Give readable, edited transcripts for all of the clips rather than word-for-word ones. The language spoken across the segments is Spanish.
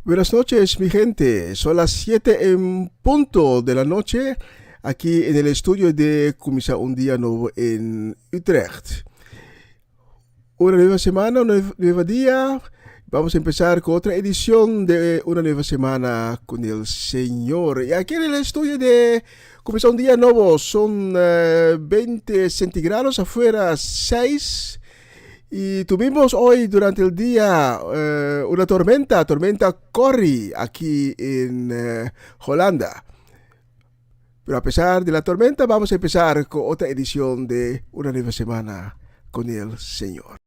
Buenas noches, mi gente. Son las 7 en punto de la noche aquí en el estudio de Comienza un día nuevo en Utrecht. Una nueva semana, un nuevo día. Vamos a empezar con otra edición de una nueva semana con el Señor. Y aquí en el estudio de Comienza un día nuevo son 20 centigrados, afuera 6. Y tuvimos hoy durante el día una tormenta Corrie aquí en Holanda. Pero a pesar de la tormenta vamos a empezar con otra edición de Una Nueva Semana con el Señor.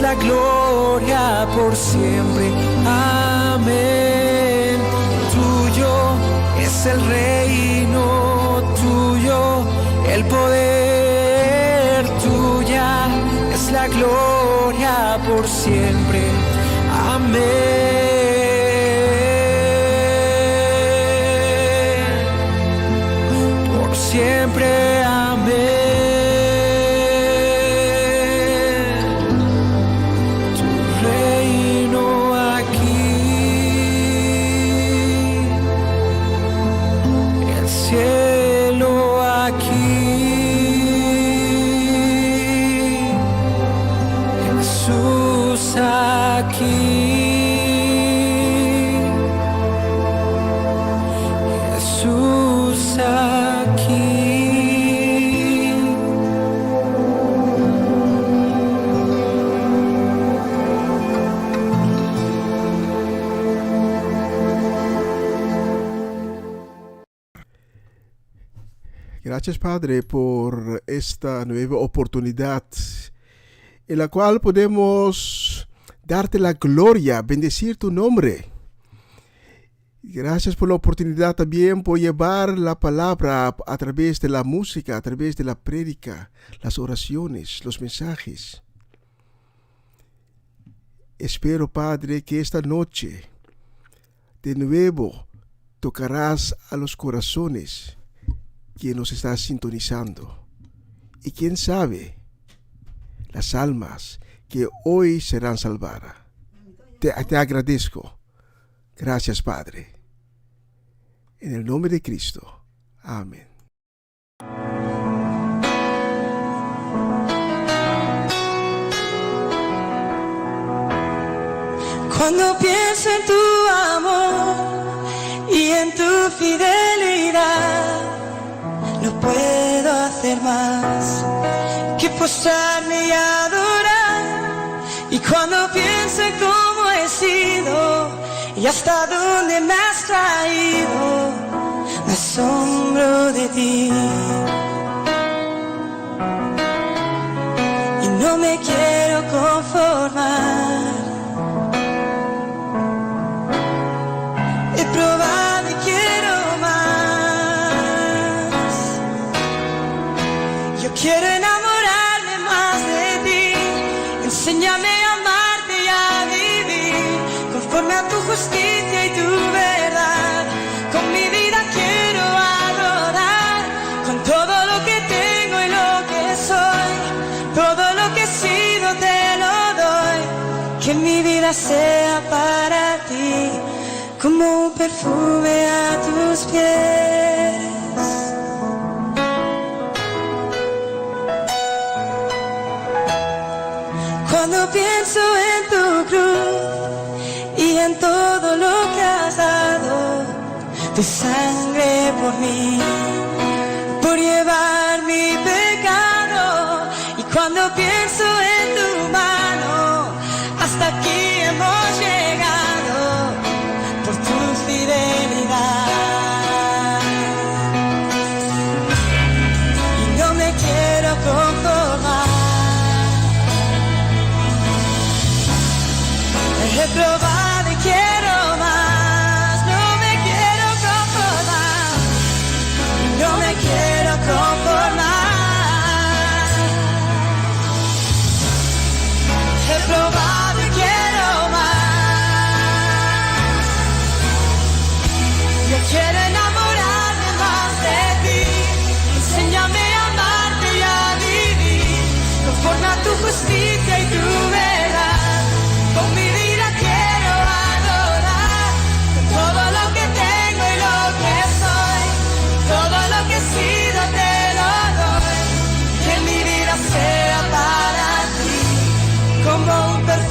la gloria por siempre. Amén. Tuyo es el reino, tuyo el poder, tuya es la gloria por siempre. Amén. Por siempre. Amén. Gracias, Padre, por esta nueva oportunidad en la cual podemos darte la gloria, bendecir tu nombre. Gracias por la oportunidad también por llevar la palabra a través de la música, a través de la prédica, las oraciones, los mensajes. Espero, Padre, que esta noche de nuevo tocarás a los corazones que nos está sintonizando. Y quién sabe, las almas que hoy serán salvadas. Te agradezco. Gracias, Padre. En el nombre de Cristo. Amén. Cuando pienso en tu amor y en tu fidelidad, no puedo hacer más que postrarme y adorar. Y cuando pienso en cómo he sido y hasta dónde me has traído, me asombro de ti. Y no me quiero conformar. He probado y quiero más. Yo quiero enamorarme más de ti. Enséñame a amarte y a vivir conforme a tu justicia y tu verdad. Con mi vida quiero adorar, con todo lo que tengo y lo que soy. Todo lo que he sido te lo doy. Que mi vida sea para ti como un perfume a tus pies. Cuando pienso en tu cruz y en todo lo que has dado, tu sangre por mí, por llevar mi pecado. Y cuando pienso en tu mano, hasta aquí hemos llegado por tu fidelidad. Y no me quiero conformar. He probado y quiero más. No me quiero conformar. No me quiero conformar. He probado y quiero más. Yo quiero enamorarme más de ti. Enséñame a amarte y a vivir conforme a tu justicia y tu verdad. Con mi vida quiero adorar, con todo lo que tengo y lo que soy. Todo lo que he sido te lo doy. Que mi vida sea para ti como un perfume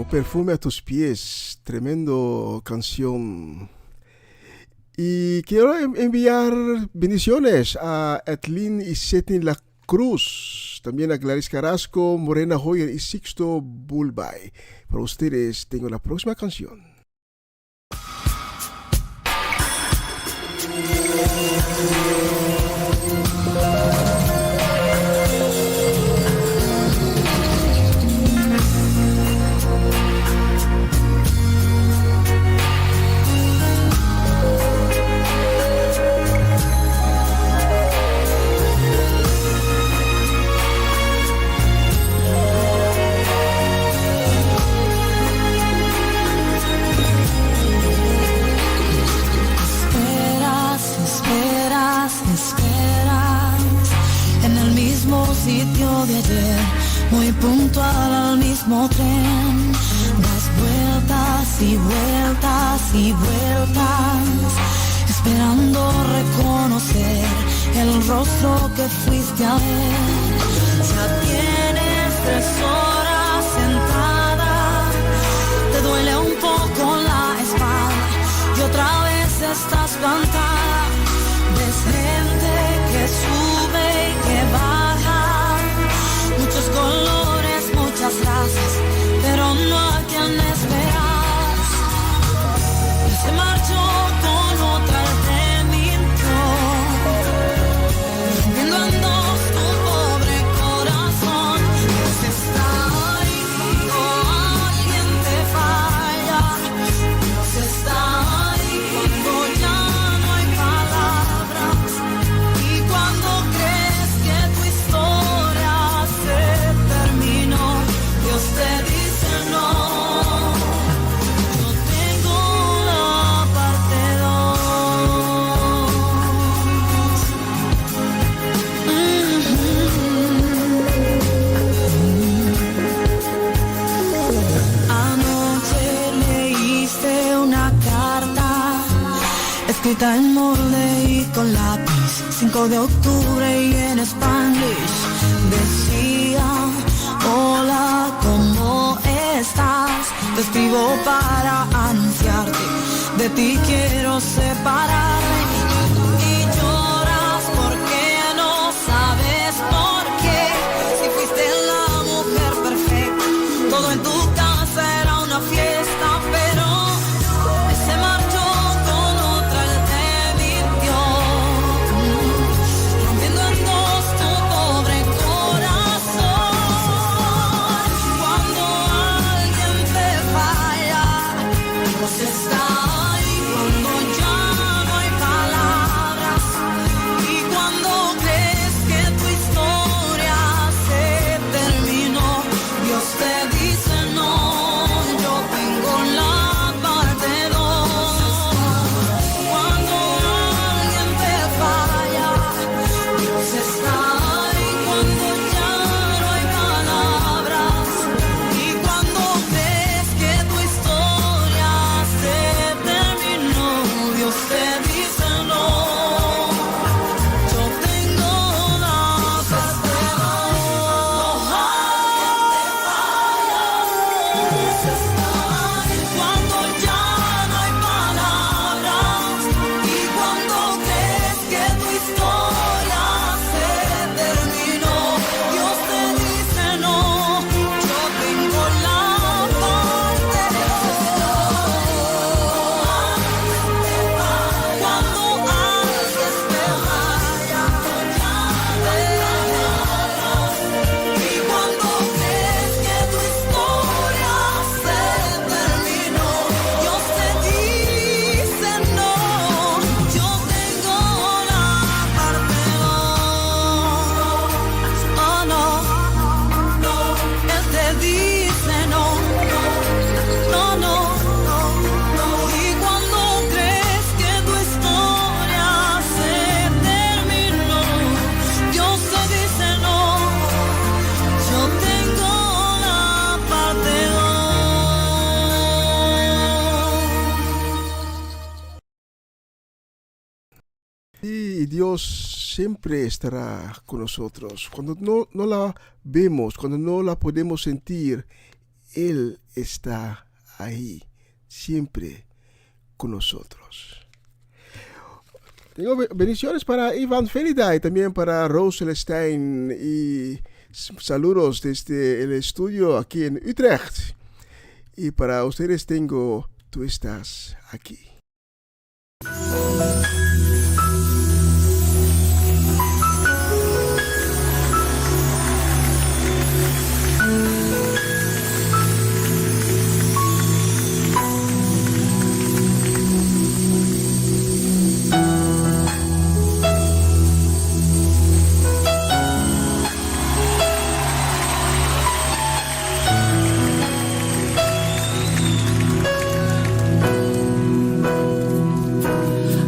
como perfume a tus pies, tremendo canción. Y quiero enviar bendiciones a Etlin y Setin La Cruz, también a Gladys Carrasco, Morena Hoyer y Sixto Bulbay. Para ustedes tengo la próxima canción. Sitio de ayer, muy puntual al mismo tren. Das vueltas y vueltas y vueltas, esperando reconocer el rostro que fuiste a ver. Ya tienes 3 horas sentada, te duele un poco la espalda y otra vez estás plantada. Ves gente que sube y que baja, muchos colores, muchas razas, pero no a quien esperas. Se marchó con otra, él te mintió, rompiendo en dos tu pobre corazón. Dios está ahí cuando alguien te falla, Dios está ahí cuando ya no hay palabras, y cuando crees que tu historia se terminó, Dios te dice no. Yo tengo la parte 2. Anoche leíste una carta escrita en molde y con lápiz, 5 de octubre y en Spanglish. Decía: hola, ¿cómo estás? Te escribo para anunciarte, de ti quiero separarme. Y lloras porque no sabes por qué. Si fuiste la mujer perfecta, todo en tu casa era una fiesta, pero se marchó con otra, él te mintió, rompiendo en dos tu pobre corazón. Cuando alguien te falla, Dios está ahí cuando ya no hay palabras, y cuando crees que tu historia se terminó, Dios te dice no. Yo tengo la parte 2. Cuando alguien te falla, Dios está ahí cuando ya no hay palabras, y cuando crees que tu historia se terminó, Dios te dice no. Yo tengo la parte 2. Dios está ahí cuando ya no hay palabras, y cuando crees que tu historia se terminó, Dios te dice no. Yo tengo la parte 2. Cuando alguien te falla, y cuando crees que tu historia se terminó, Dios te dice no. Yo tengo la parte 2. Oh no, no, él te dice no, no, no, no, no. Y cuando crees que tu historia se terminó, Dios te dice no. Yo tengo la parte 2. Y Dios siempre estará con nosotros. Cuando no la vemos, cuando no la podemos sentir, Él está ahí, siempre con nosotros. Tengo bendiciones para Ivan Felida y también para Rose Celestijn y saludos desde el estudio aquí en Utrecht. Y para ustedes tengo Tú estás aquí.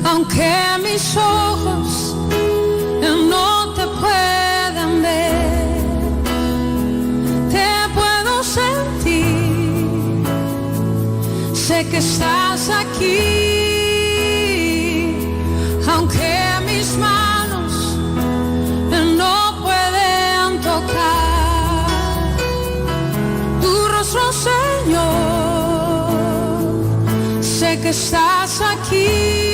Aunque mis ojos no te puedan ver, te puedo sentir, sé que estás aquí. Aunque mis manos no pueden tocar tu rostro, Señor, sé que estás aquí.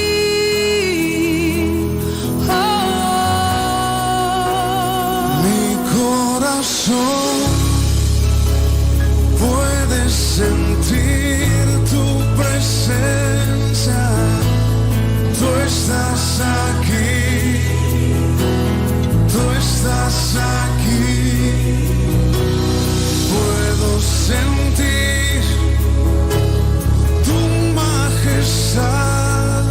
Puedes sentir tu presencia, tú estás aquí, tú estás aquí. Puedo sentir tu majestad,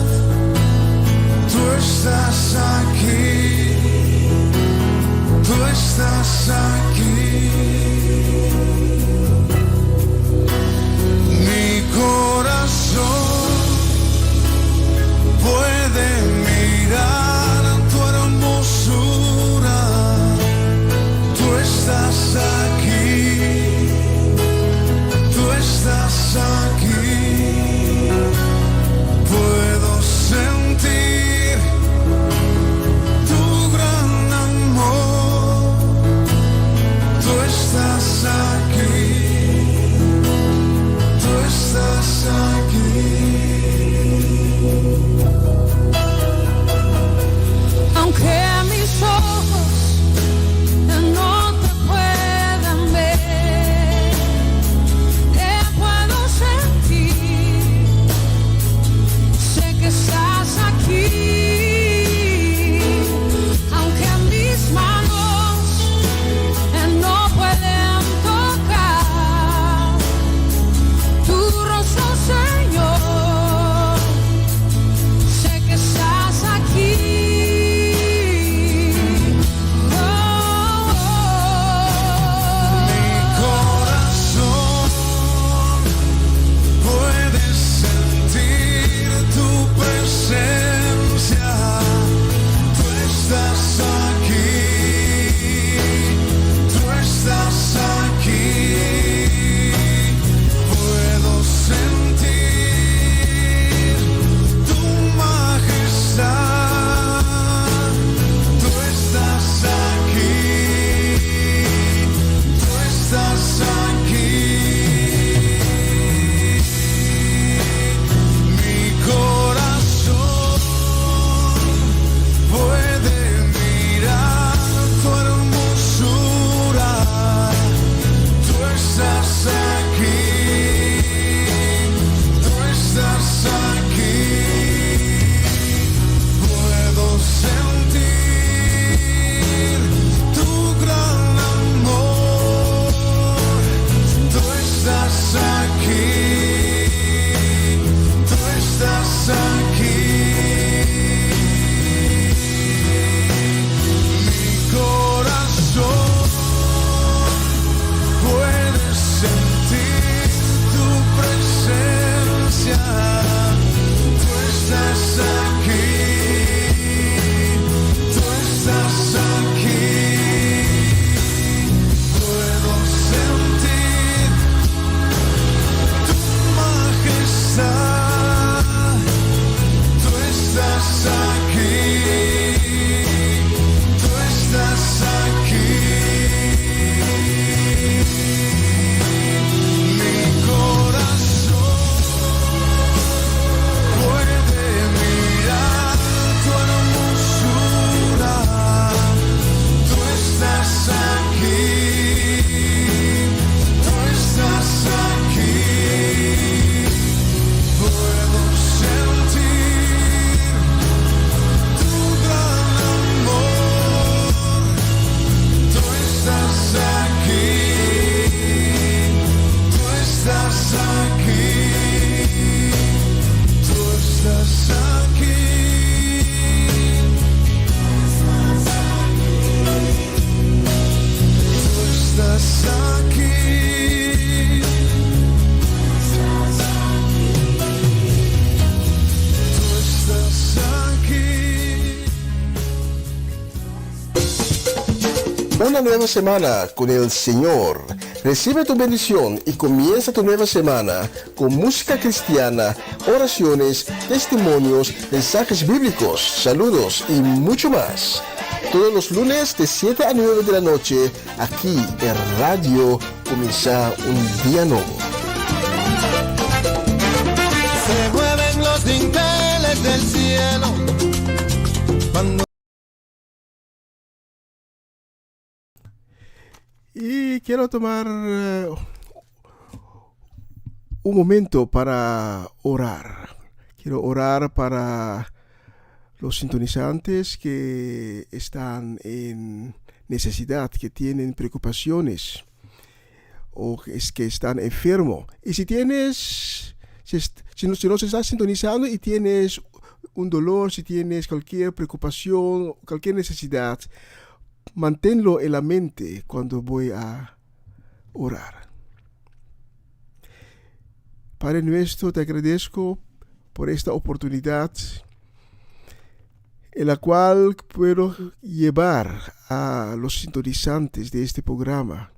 una nueva semana con el Señor. Recibe tu bendición y comienza tu nueva semana con música cristiana, oraciones, testimonios, mensajes bíblicos, saludos y mucho más. Todos los lunes de 7 a 9 de la noche, aquí en Radio Comienza un Día Nuevo. Se mueven los dinteles del cielo cuando... Y quiero tomar un momento para orar. Quiero orar para los sintonizantes que están en necesidad, que tienen preocupaciones o que están enfermos. Y si nos estás sintonizando y tienes un dolor, si tienes cualquier preocupación, cualquier necesidad, manténlo en la mente cuando voy a orar. Padre nuestro, te agradezco por esta oportunidad en la cual puedo llevar a los sintonizantes de este programa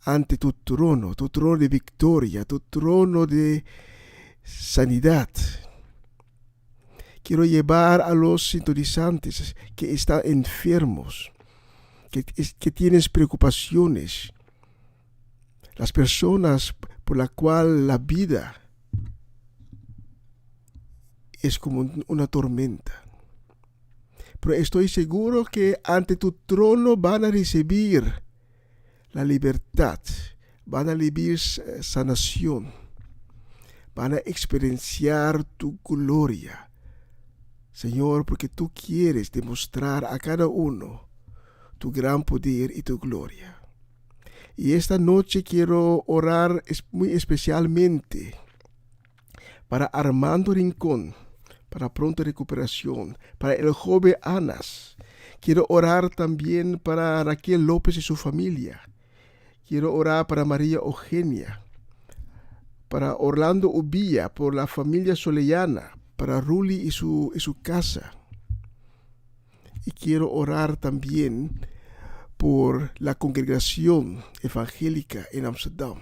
ante tu trono de victoria, tu trono de sanidad. Quiero llevar a los sintonizantes que están enfermos, que tienes preocupaciones, las personas por las cuales la vida es como una tormenta. Pero estoy seguro que ante tu trono van a recibir la libertad, van a recibir sanación, van a experienciar tu gloria, Señor, porque tú quieres demostrar a cada uno tu gran poder y tu gloria. Y esta noche quiero orar muy especialmente para Armando Rincón, para pronta recuperación, para el joven Anas. Quiero orar también para Raquel López y su familia. Quiero orar para María Eugenia, para Orlando Ubilla, por la familia Solellana, para Ruli y su casa. Y quiero orar también por la congregación evangélica en Amsterdam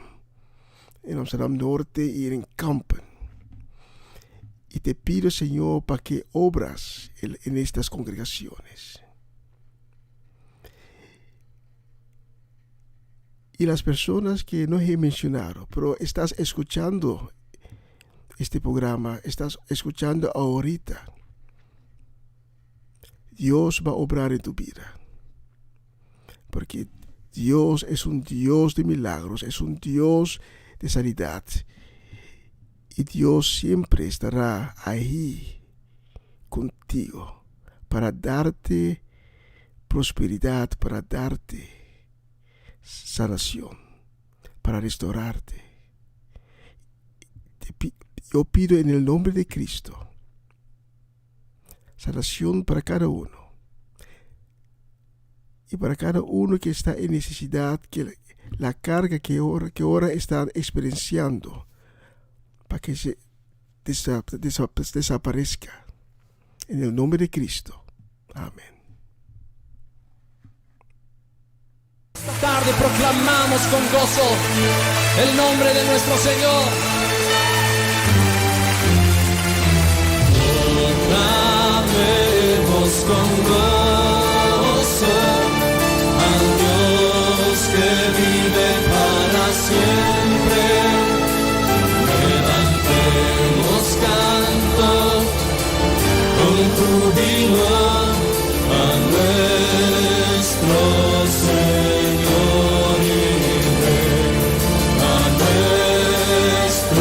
Norte y en Kampen. Y te pido, Señor, para que obras en estas congregaciones. Y las personas que no he mencionado, pero estás escuchando este programa, estás escuchando ahorita, Dios va a obrar en tu vida. Porque Dios es un Dios de milagros, es un Dios de sanidad. Y Dios siempre estará ahí contigo para darte prosperidad, para darte sanación, para restaurarte. Yo pido en el nombre de Cristo sanación para cada uno. Y para cada uno que está en necesidad, que la carga que ahora está experienciando, para que se desaparezca. En el nombre de Cristo. Amén. Esta tarde proclamamos con gozo el nombre de nuestro Señor. Proclamemos con gozo al Dios que vive para siempre. Levantemos canto con júbilo a nuestro Señor y Rey, a nuestro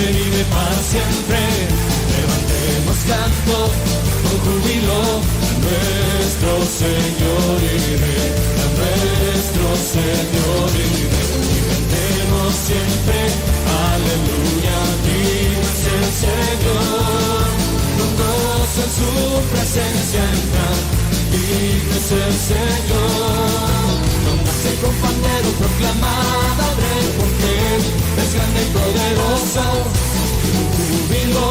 que vive para siempre. Levantemos canto con júbilo a nuestro Señor y Rey, a nuestro Señor y Rey. Y cantemos siempre, aleluya, vive el Señor. Con gozo en su presencia entrar, vive el Señor. Póngase con pandero, proclamad al Rey, porque es grande y poderoso. Júbilo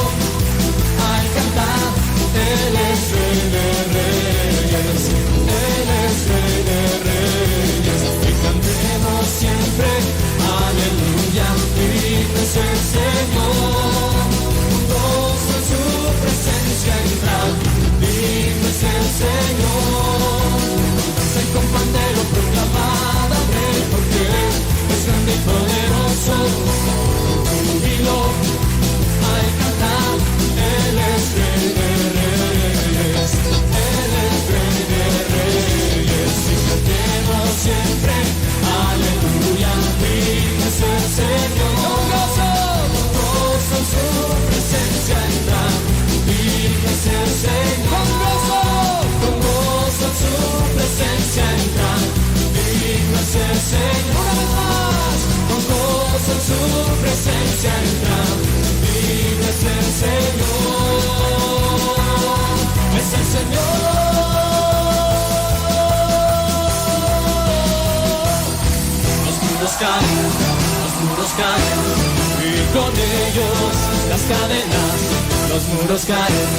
al cantar, Él es Rey de Reyes, Él es Rey de Reyes. Y cantemos siempre, aleluya, vive el Señor. Con gozo en su presencia entrar, vive el Señor. Póngase con pandero, proclamad al Rey, porque es grande y poderoso. Júbilo al cantar, Él es Rey de Reyes, Él es Rey de Reyes. Y cantemos siempre, aleluya, vive el Señor. Con gozo en su presencia entrar, vive el Señor. Con gozo en su presencia entrar, vive el Señor. Una vez más, con gozo en su presencia entrar, vive el Señor. Es el Señor. Los muros caen, y con ellos las cadenas. Los muros caen,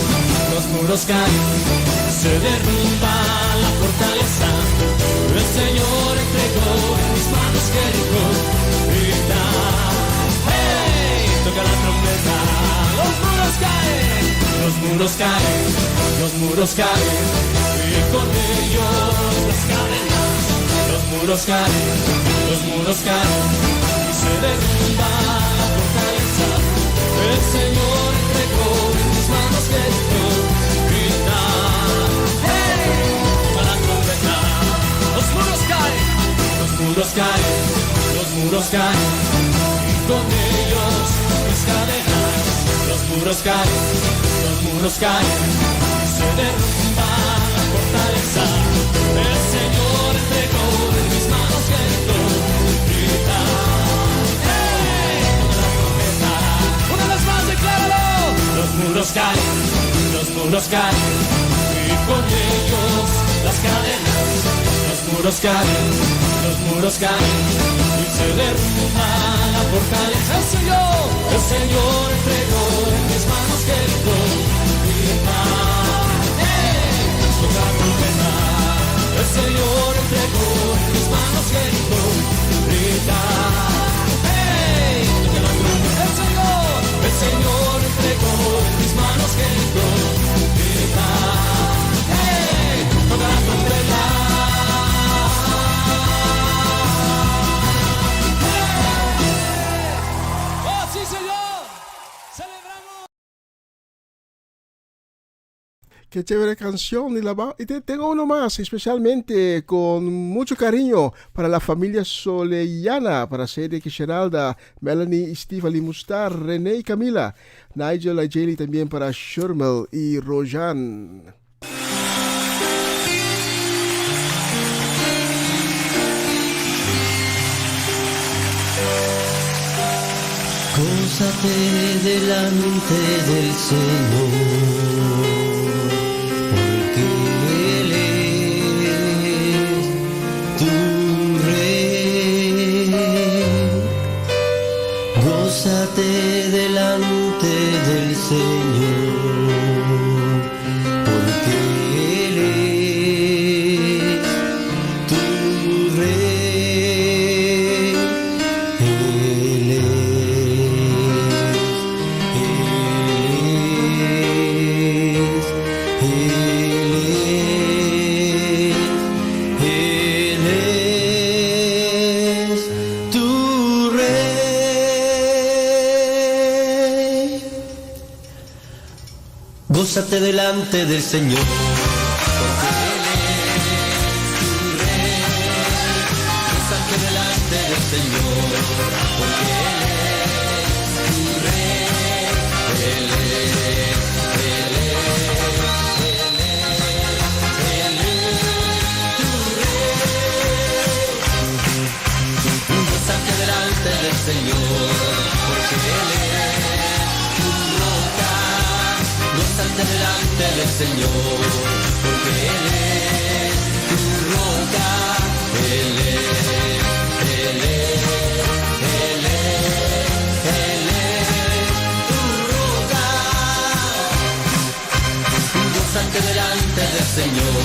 se derrumba la fortaleza. El Señor entregó en mis manos Jericó. Grita, hey, toca la trompeta. Los muros caen, los muros caen, y con ellos las cadenas. Los muros caen, y se derrumba la fortaleza. El Señor entregó en mis manos Jericó. Grita, hey, toca la trompeta. Los muros caen, y con ellos las cadenas. Los muros caen, y se derrumba la fortaleza. El Señor entregó en mis manos Jericó. Grita, hey, toca la trompeta. Una vez más, decláralo. Los muros caen, y con ellos las cadenas. Los muros caen, y se derrumba la fortaleza. El Señor entregó en mis manos Jericó. Grita, hey, toca la trompeta. El Señor entregó en mis manos Jericó. Grita, hey, toca la trompeta. El Señor entregó en mis manos Jericó. Grita, hey, toca la trompeta. ¡Oh, sí, Señor! ¡Celebramos! Qué chévere canción. Y tengo uno más, especialmente con mucho cariño para la familia Soleyana, para Cedric y Geralda, Melanie, Steve, Mustar, René y Camila, Nigel, Ayeli, también para Shurmel y Rojan. Gózate delante del Señor, porque Él es tu Rey. Gózate delante del Señor, porque Él es tu Rey. Él es Gózate delante del Señor, porque Él es tu Rey. Gózate delante del Señor, porque Él es tu Rey. Gózate delante del Señor, porque Él es tu roca, Él es, Él es, Él es, Él es tu roca. Gózate delante del Señor,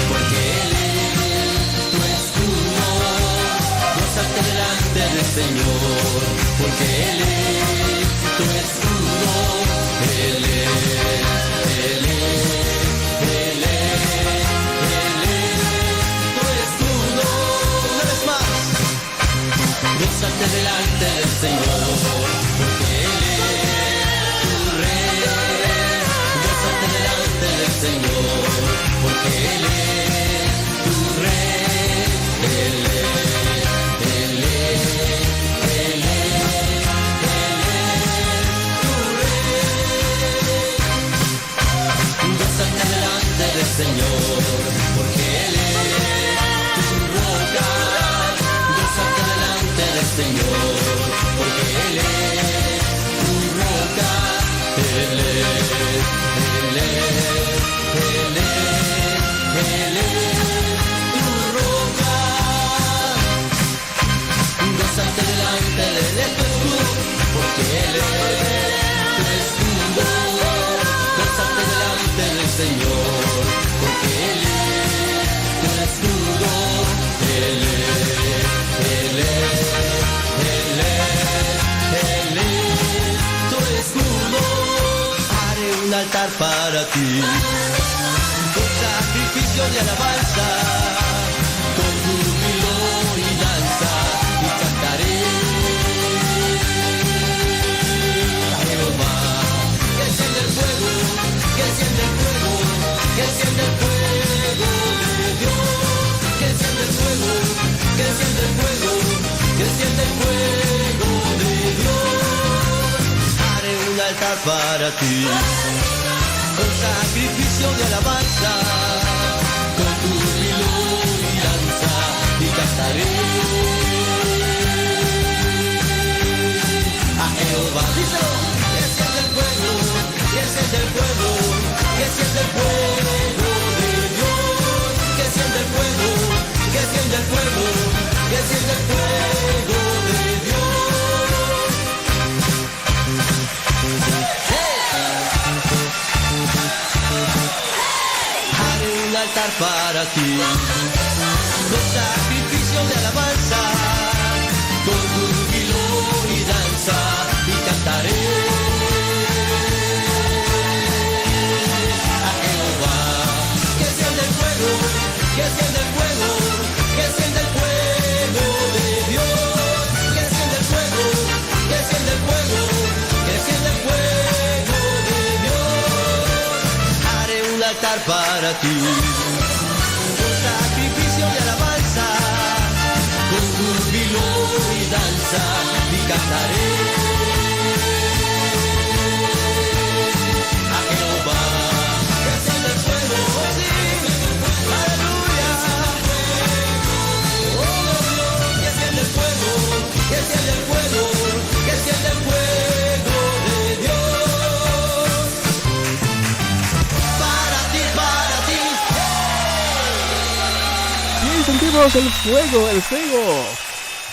porque Él es tu escudo. Gózate delante del Señor, porque Él es tu escudo. Él es, Él es, Él es, Él es tu escudo. Una vez más, gózate delante del Señor, porque Él es tu Rey. Gózate delante del Señor, porque Él es tu Rey. Él es, Él es, Él es, Él es tu Rey. Gózate delante del Señor, porque Él es tu roca. Gózate delante del Señor, porque Él es tu roca. Él es, Él es, Él es, Él es tu roca. Gózate delante de tu escudo, porque Él es tu escudo. Gózate delante del Señor, porque Él es tu escudo. Él es, Él es, Él es, Él es tu escudo. Haré un altar para ti, con sacrificio de alabanza, con júbilo y danza, y cantaré a Jehová. Que enciende el fuego, que enciende el fuego, que enciende el fuego de Dios. Que enciende el fuego, que enciende el fuego, que enciende el fuego de Dios. Haré un altar para ti, con sacrificio de alabanza, con júbilo y danza, y cantaré a Jehová. Díselo. Que enciende el fuego, que enciende el fuego, que enciende el fuego de Dios. Que enciende el fuego, que enciende el fuego, que enciende el fuego de Dios. Haré un altar para ti, con sacrificio de alabanza, con júbilo y danza, y cantaré a Jehová. Que enciende el fuego, que enciende el fuego, que enciende el fuego de Dios. Que enciende el fuego, que enciende el fuego, que enciende el fuego de Dios. Haré un altar para ti, con sacrificio de alabanza, con júbilo y danza, y cantaré a Jehová. Que enciende el fuego, oh sí, aleluya. Oh Dios, que enciende el fuego, que enciende el fuego, que enciende el fuego de Dios. Para ti, para ti. Y sentimos el fuego, el fuego.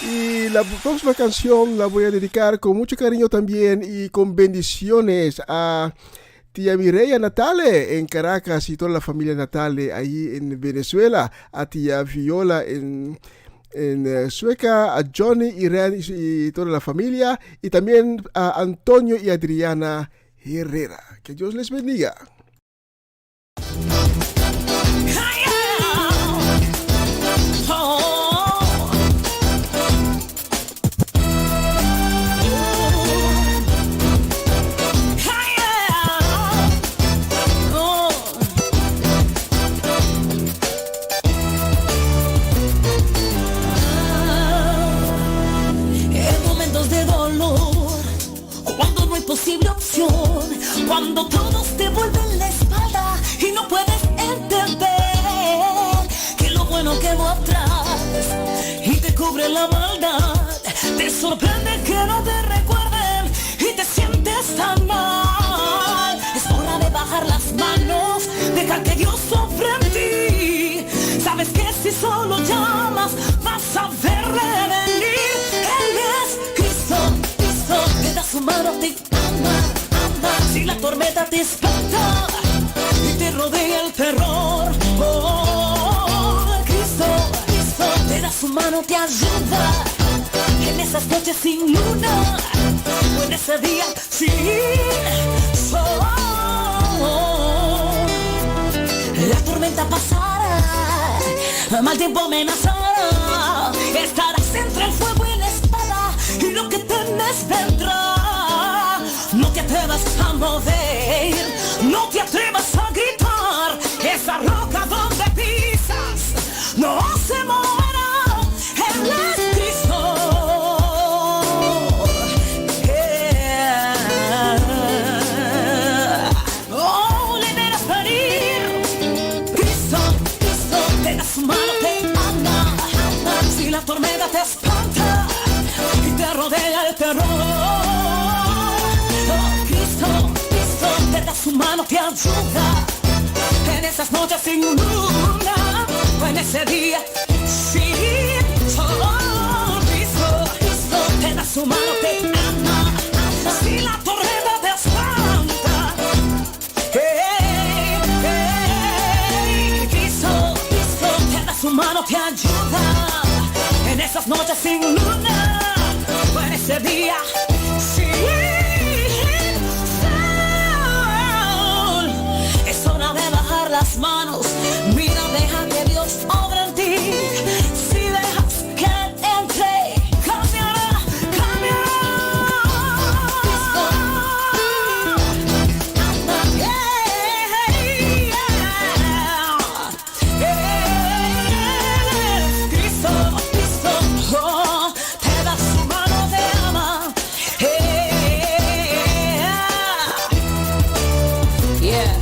Y la próxima canción la voy a dedicar con mucho cariño también y con bendiciones a tía Mireya Natale en Caracas y toda la familia Natale ahí en Venezuela, a tía Viola en Sueca, a Johnny y Ren y toda la familia, y también a Antonio y Adriana Herrera. Que Dios les bendiga. Posible opción, cuando todos te vuelven la espalda y no puedes entender que lo bueno quedó atrás y te cubre la maldad. Te sorprende que no te recuerden y te sientes tan mal. Es hora de bajar la tormenta te espanta y te rodea el terror. Oh, Cristo, Cristo te da su mano, te ayuda en esas noches sin luna o en ese día sin sol. La tormenta pasará, mal tiempo amenazará, estarás entre el fuego y la espada y lo que temes vendrá. No te atrevas a mover, no te atrevas a gritar, esa roca donde pisas no se moverá. Él es Cristo. Oh, le verás venir. Cristo, Cristo, te da su mano, te ama. Si la tormenta te espanta y te rodea el terror. Te da su mano, te ayuda en esas noches sin luna o en ese día sin sol. Cristo, te da su mano, te ama. Si la tormenta te espanta, Cristo, te da su mano, te ayuda en esas noches sin luna o en ese día sin las manos, mira, deja que Dios obre en ti. Si dejas que Él entre, cambiará, cambiará. Cristo, Cristo, oh, te da su mano, te ama. Yeah.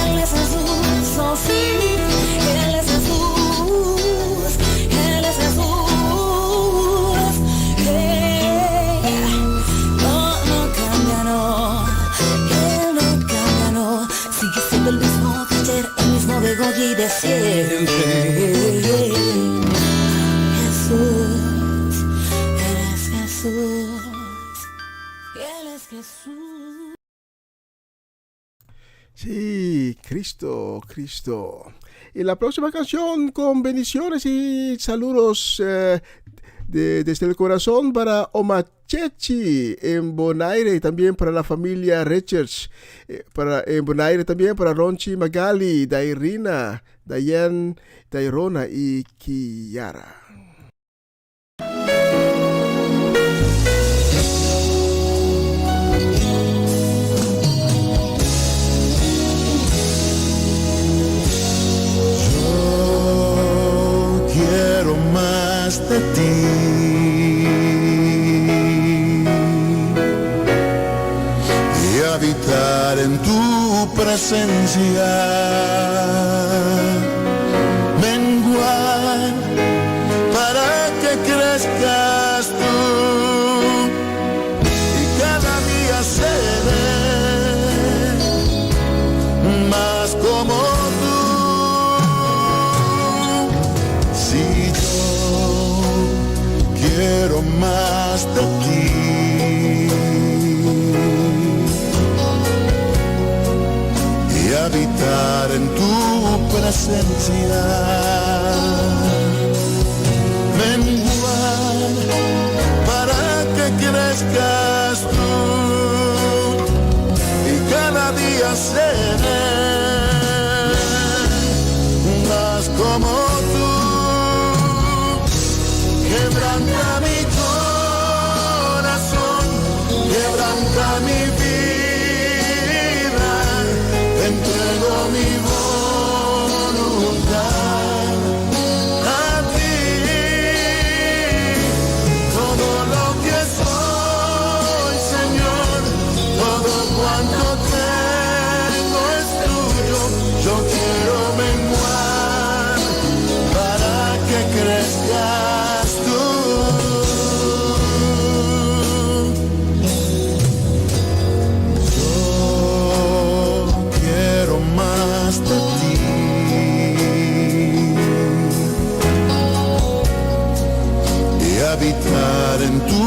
Él es Jesús, oh sí, Él es Jesús, Él es Jesús. No cambia, no, Él no cambia, no. Sigue siendo el mismo de ayer, el mismo de hoy y de siempre. Jesús, Él es Jesús, Él es Jesús. Sí, Cristo, Cristo. Y la próxima canción con bendiciones y saludos desde el corazón para Omachechi en Bonaire y también para la familia Richards. En Bonaire también para Ronchi Magali, Dairina, Dayan, Dairona y Kiara. De ti y habitar en tu presencia, menguar para que crezcas tú y cada día seré más como tú. Si quiero más de ti y habitar en tu presencia, menguar para que crezcas tú y cada día seré más como tú. Quebranta mi corazón, quebranta mi vida, te entrego mi voluntad a ti. Todo lo que soy, Señor, todo cuanto tengo es tuyo. Yo quiero menguar para que crezcas tú. Habitar en tu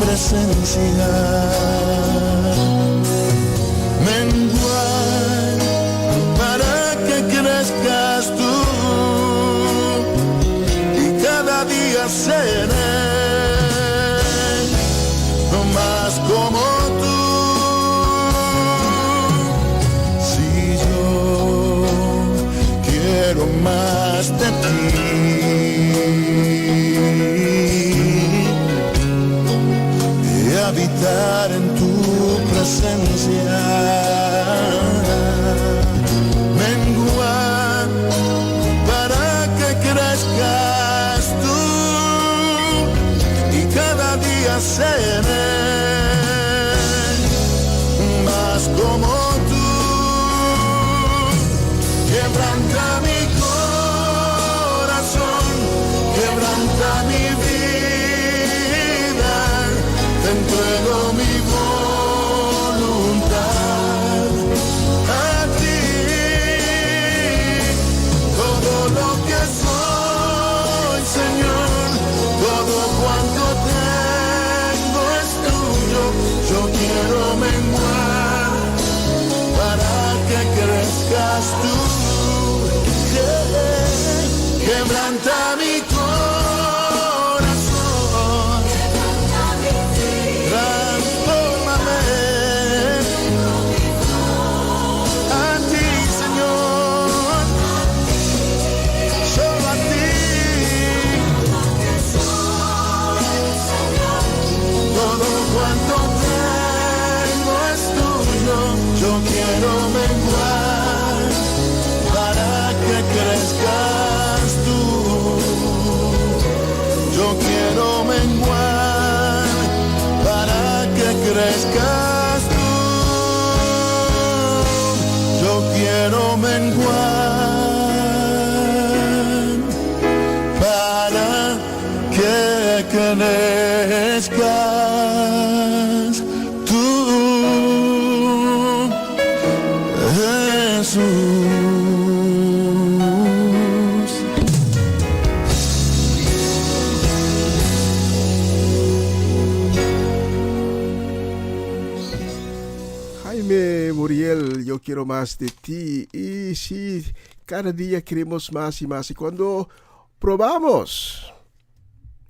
presencia, presencia. Menguar para que crezcas tú y cada día seré más como tú. Quebranta mi corazón, quebranta mi vida, te entrego mi voluntad a ti. Todo lo que soy, Señor, todo cuanto tengo es tuyo. Yo quiero menguar para que crezcas tú. Quebranta mi corazón, transfórmame a ti, Señor, solo a ti. Todo cuanto tengo es tuyo. Yo quiero menguar para que crezcas tú. Yo quiero menguar para que crezcas tú. Yo quiero menguar para que crezcas tú, Jesús. Jaime Muriel, yo quiero más de ti. Y sí, cada día queremos más y más. Y cuando probamos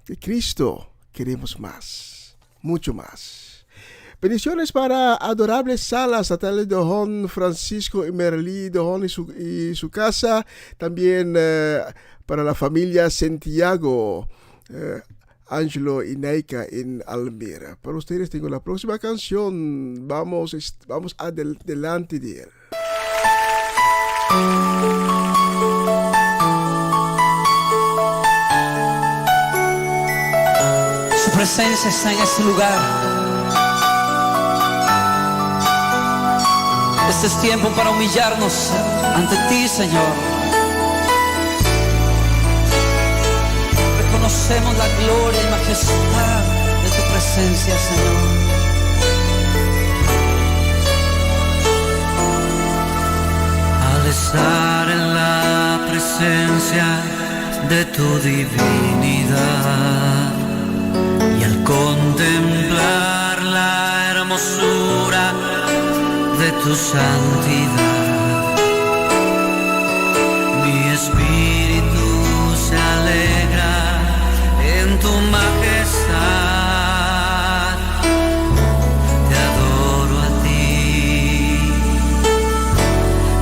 de Cristo, queremos más, mucho más. Bendiciones para Adorables Salas, Natalia Dojón, Francisco y Merlí Dojón y su casa. También para la familia Santiago, Angelo y Neika en Almira. Para ustedes tengo la próxima canción. Vamos adelante de él. Su presencia está en este lugar. Este es tiempo para humillarnos ante ti, Señor. Reconocemos la gloria y majestad de tu presencia, Señor. Al estar en la presencia de tu divinidad y al contemplar la hermosura de tu santidad, mi espíritu se alegra en tu majestad. Te adoro a ti,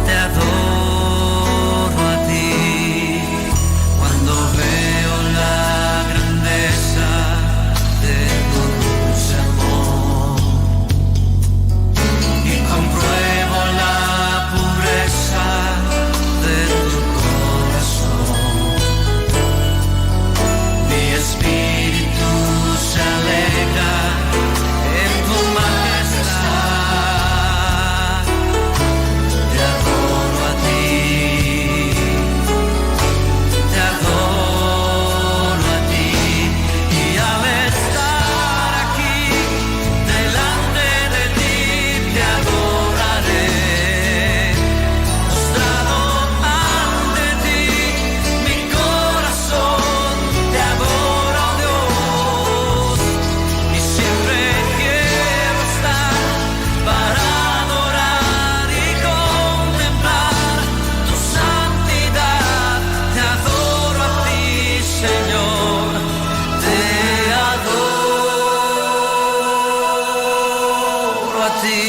te adoro a ti. Cuando veo la grandeza de tu dulce amor y compruebo la pureza de tu corazón, mi espíritu se alegra en tu majestad. Te adoro a ti, te adoro a ti. Y al estar aquí delante de ti te adoraré, postrado ante ti, mi corazón te adora, Dios, y siempre quiero estar para adorar y contemplar tu santidad. Te adoro a ti, Señor, te adoro a ti.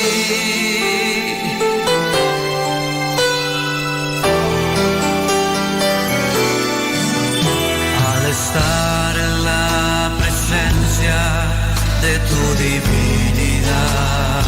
Al estar en la presencia de tu divinidad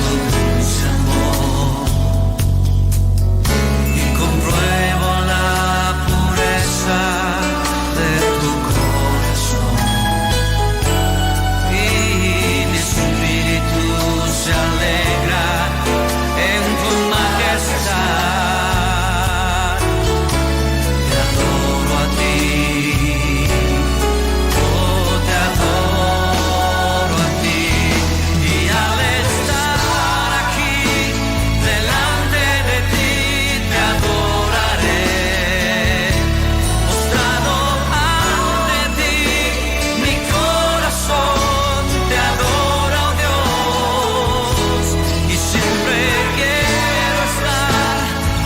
tu dulce amor y compruebo la pureza de tu corazón y mi espíritu se alegra en tu majestad. Te adoro a ti, oh, te adoro a ti, y al estar aquí delante de ti te adoraré, postrado ante ti, mi corazón te adora, oh Dios, y siempre quiero estar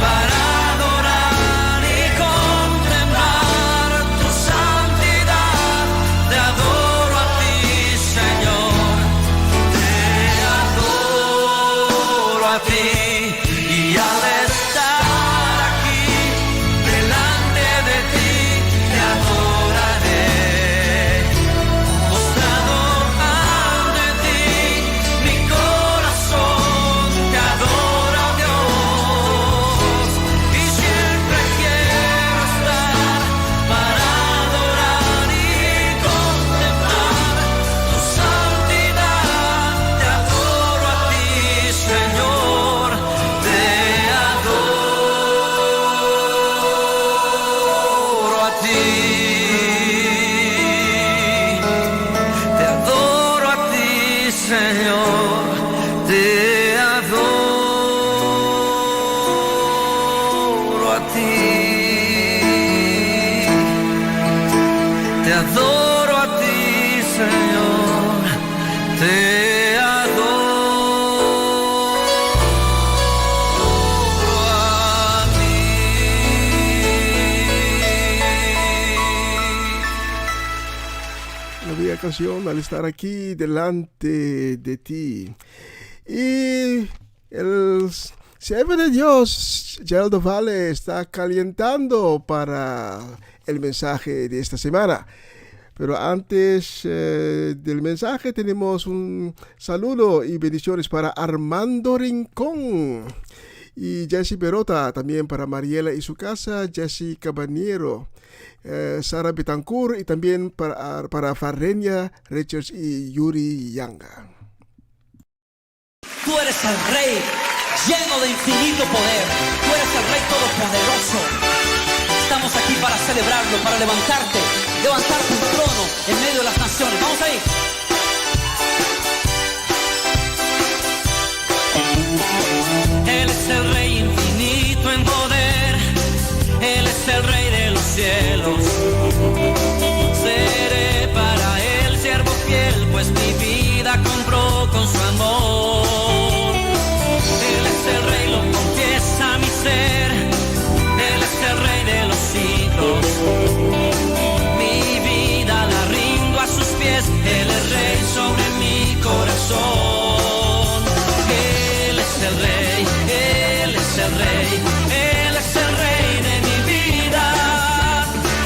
para adorar y contemplar tu santidad. Te adoro a ti, Señor, te adoro a ti, y al estar aquí delante de ti te adoraré, postrado ante ti, mi corazón te adora, oh Dios, y siempre quiero estar para adorar y contemplar tu santidad. Te adoro a ti, Señor, te adoro a ti, te adoro a ti, Señor, te adoro a ti, te adoro a ti, Señor, te adoro a ti. Una bella canción al estar aquí delante de ti. Y el siervo de Dios, Geraldo Valle, está calentando para el mensaje de esta semana. Pero antes del mensaje tenemos un saludo y bendiciones para Armando Rincón y Jessy Perota, también para Mariela y su casa, Jessy Cabaniero, Sara Betancourt y también para Farrenia Richards y Yuri Yanga. Tú eres el Rey, lleno de infinito poder. Tú eres el Rey todopoderoso. Estamos aquí para celebrarlo, para levantar tu trono en medio de las naciones. Vamos ahí. Él es el Rey infinito en poder. Él es el Rey de los cielos. Seré para él siervo fiel, pues mi vida compró con su amor. Él es el Rey, lo confiesa mi ser. Él es el Rey de los siglos. Mi vida la rindo a sus pies. Él es Rey sobre mi corazón. Él es el Rey, Él es el Rey, Él es el Rey de mi vida.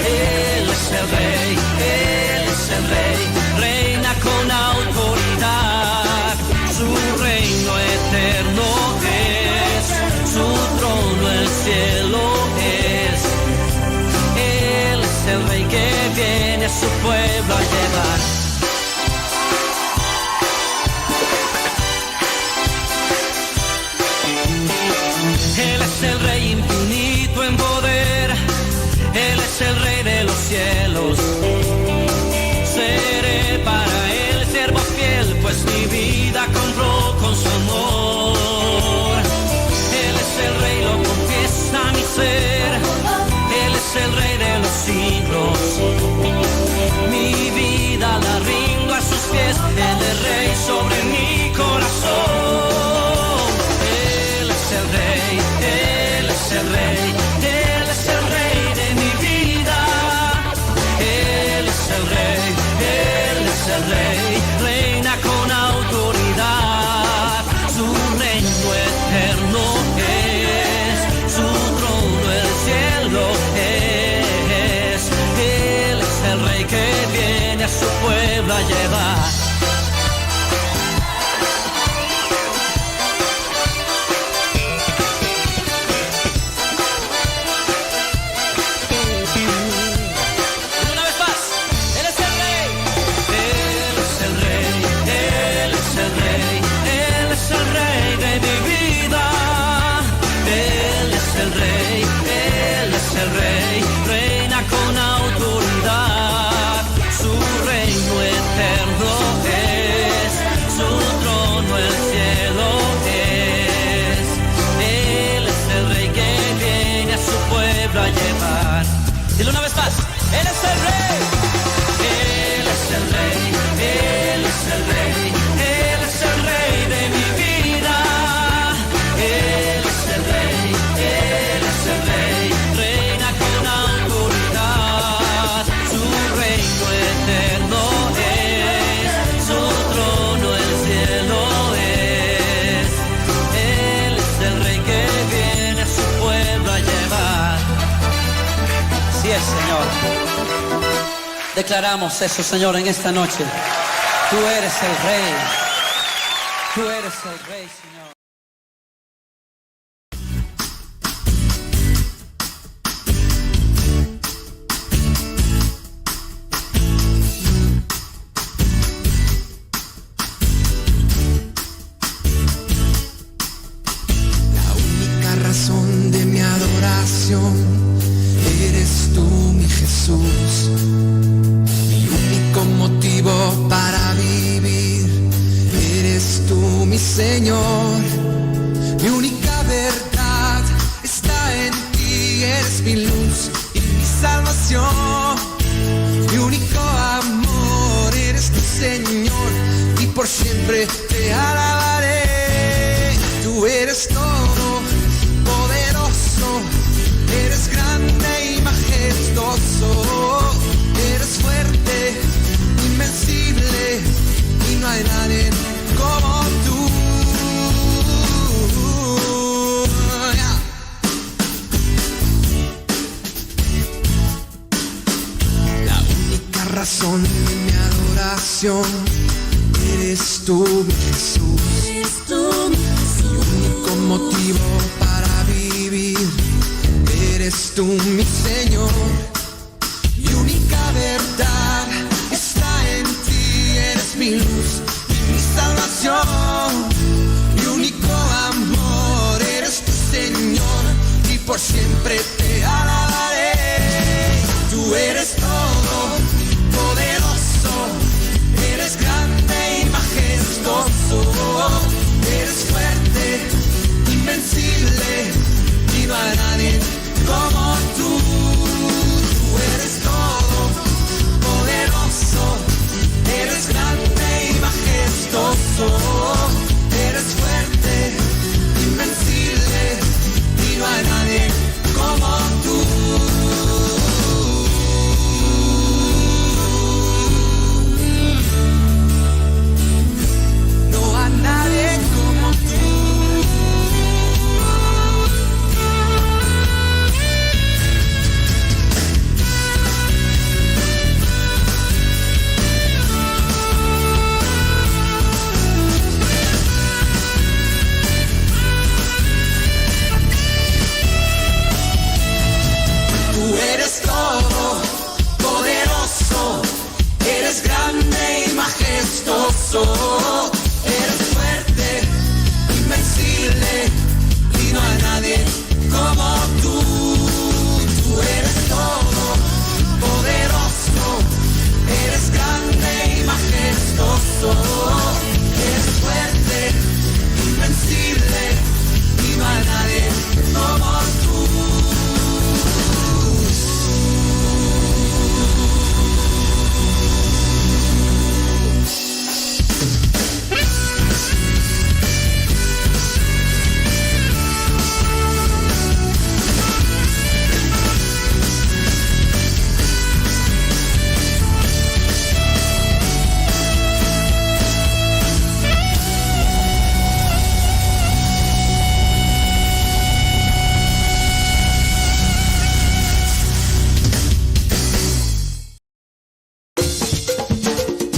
Él es el Rey, Él es el Rey, reina con autoridad. Su reino eterno es, su trono el cielo es. Él es el Rey que viene a su pueblo a llevar. Él es el Rey infinito en poder. Él es el Rey de los cielos. Seré para él siervo fiel, pues mi vida compró con su amor. Él es el Rey, lo confiesa mi ser. Él es el Rey de los siglos. Mi vida la rindo a sus pies. Él es Rey sobre mi corazón. Él es el Rey, Él es el Rey, Él es el Rey de mi vida. Él es el Rey, Él es el Rey, reina con autoridad. Su reino eterno es, su trono el cielo es. Él es el Rey que viene a su pueblo a llevar. Declaramos eso, Señor, en esta noche. Tú eres el Rey. Tú eres el Rey, Señor. La única razón de mi adoración eres tú, mi Jesús. Mi único motivo para vivir eres tú, mi Señor. Mi única verdad está en ti, eres mi luz y mi salvación. Mi único amor eres tu Señor y por siempre te alabaré. Tú eres todo poderoso, eres grande y majestuoso, eres fuerte, invencible y no hay nadie como tú. La única razón de mi adoración eres tú, mi Jesús. Mi único motivo para vivir eres tú, mi Señor. Mi única verdad está en ti, eres mi luz y mi salvación. Mi único amor eres tu Señor y por siempre te alabaré. Tú eres todo poderoso, eres grande y majestuoso, eres fuerte, invencible y no hay nadie como tú. Tú eres todo poderoso, eres grande y majestuoso, eres fuerte, invencible y no hay nadie como tú. No hay nadie como tú. Tú eres todo poderoso, eres grande y majestuoso, eres fuerte, invencible y no hay nadie como tú. Tú eres todo poderoso, eres grande y majestuoso, eres fuerte, invencible y no hay nadie como tú.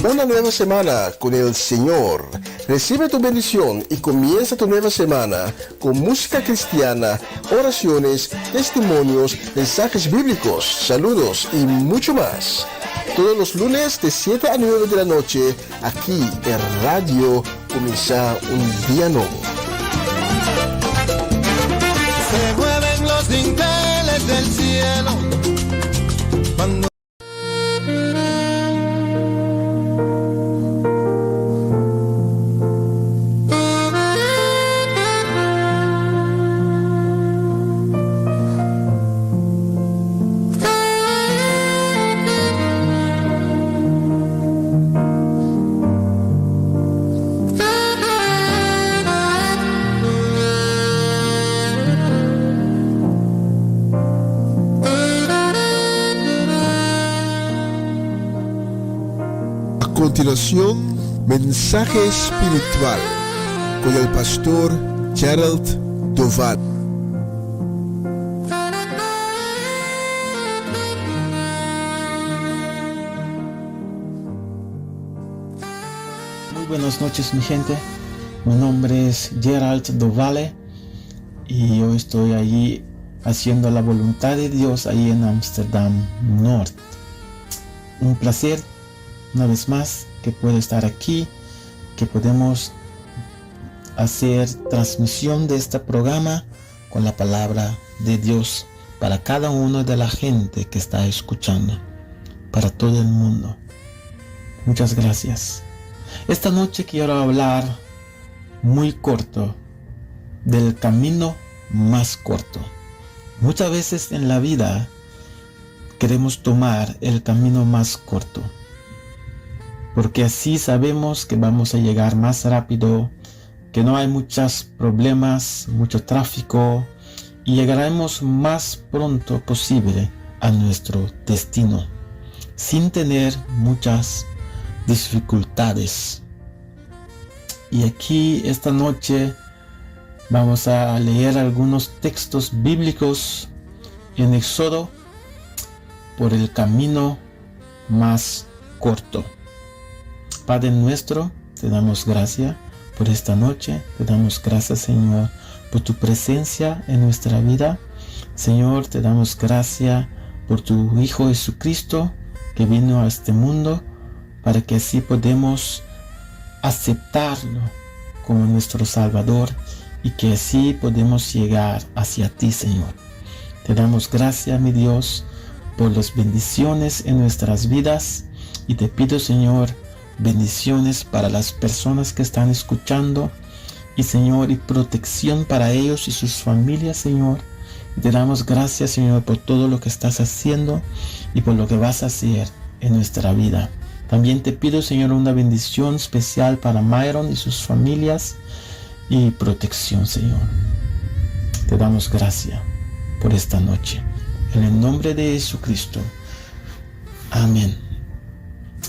Una nueva semana con el Señor. Recibe tu bendición y comienza tu nueva semana con música cristiana, oraciones, testimonios, mensajes bíblicos, saludos y mucho más. Todos los lunes de 7 a 9 de la noche, aquí en Radio Comienza un Día Nuevo. Se mueven los dinteles del cielo cuando Continuación, mensaje espiritual con el pastor Gerald Doval. buenas noches mi gente. Mi nombre es Gerald Dovale y hoy estoy allí haciendo la voluntad de Dios ahí en Amsterdam Norte. Un placer una vez más que puedo estar aquí, que podemos hacer transmisión de este programa con la palabra de Dios para cada uno de la gente que está escuchando, para todo el mundo. Muchas gracias. Esta noche quiero hablar muy corto del camino más corto. Muchas veces en la vida queremos tomar el camino más corto, porque así sabemos que vamos a llegar más rápido, que no hay muchos problemas, mucho tráfico y llegaremos más pronto posible a nuestro destino, sin tener muchas dificultades. Y aquí esta noche vamos a leer algunos textos bíblicos en Éxodo por el camino más corto. Padre nuestro, te damos gracias por esta noche, te damos gracias, Señor, por tu presencia en nuestra vida. Señor, te damos gracias por tu Hijo Jesucristo que vino a este mundo para que así podamos aceptarlo como nuestro Salvador y que así podemos llegar hacia ti, Señor. Te damos gracias, mi Dios, por las bendiciones en nuestras vidas y te pido, Señor, bendiciones para las personas que están escuchando y, Señor, y protección para ellos y sus familias, Señor. Y te damos gracias, Señor, por todo lo que estás haciendo y por lo que vas a hacer en nuestra vida. También te pido, Señor, una bendición especial para Myron y sus familias y protección, Señor. Te damos gracias por esta noche. En el nombre de Jesucristo. Amén.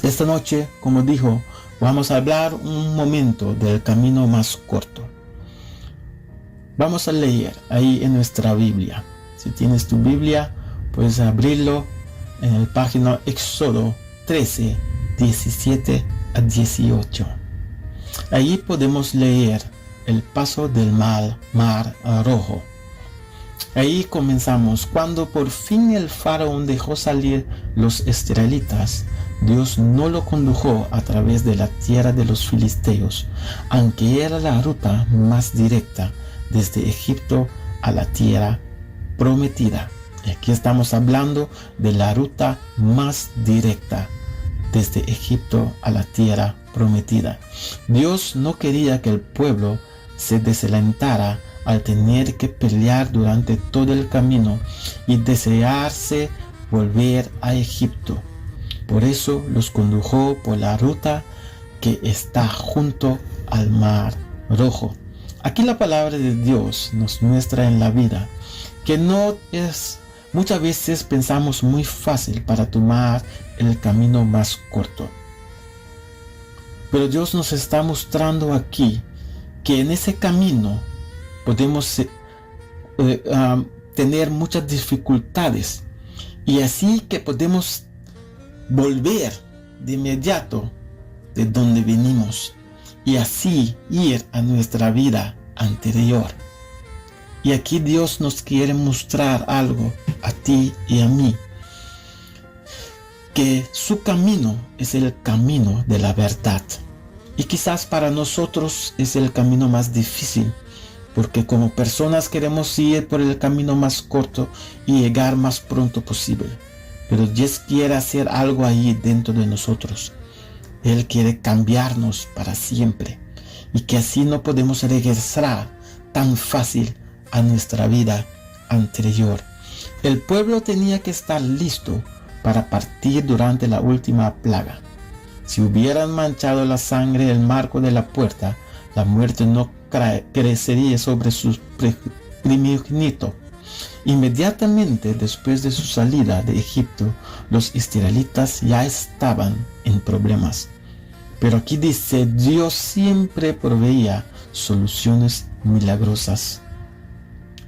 Esta noche, como dijo, vamos a hablar un momento del camino más corto. Vamos a leer ahí en nuestra Biblia. Si tienes tu Biblia, puedes abrirlo en la página Éxodo 13, 17 a 18. Allí podemos leer el paso del mar Rojo. Ahí comenzamos. Cuando por fin el faraón dejó salir los israelitas, Dios no lo condujo a través de la tierra de los filisteos, aunque era la ruta más directa desde Egipto a la tierra prometida. Y aquí estamos hablando de la ruta más directa desde Egipto a la tierra prometida. Dios no quería que el pueblo se desalentara al tener que pelear durante todo el camino y desearse volver a Egipto. Por eso los condujo por la ruta que está junto al Mar Rojo. Aquí la palabra de Dios nos muestra en la vida que no es, muchas veces pensamos muy fácil para tomar el camino más corto. Pero Dios nos está mostrando aquí que en ese camino podemos tener muchas dificultades y así que podemos volver de inmediato de donde venimos y así ir a nuestra vida anterior. Y aquí Dios nos quiere mostrar algo a ti y a mí, que su camino es el camino de la verdad. Y quizás para nosotros es el camino más difícil, porque como personas queremos ir por el camino más corto y llegar más pronto posible. Pero Dios quiere hacer algo ahí dentro de nosotros. Él quiere cambiarnos para siempre y que así no podemos regresar tan fácil a nuestra vida anterior. El pueblo tenía que estar listo para partir durante la última plaga. Si hubieran manchado la sangre del marco de la puerta, la muerte no crecería sobre sus primogénitos. Inmediatamente después de su salida de Egipto, los israelitas ya estaban en problemas. Pero aquí dice, Dios siempre proveía soluciones milagrosas.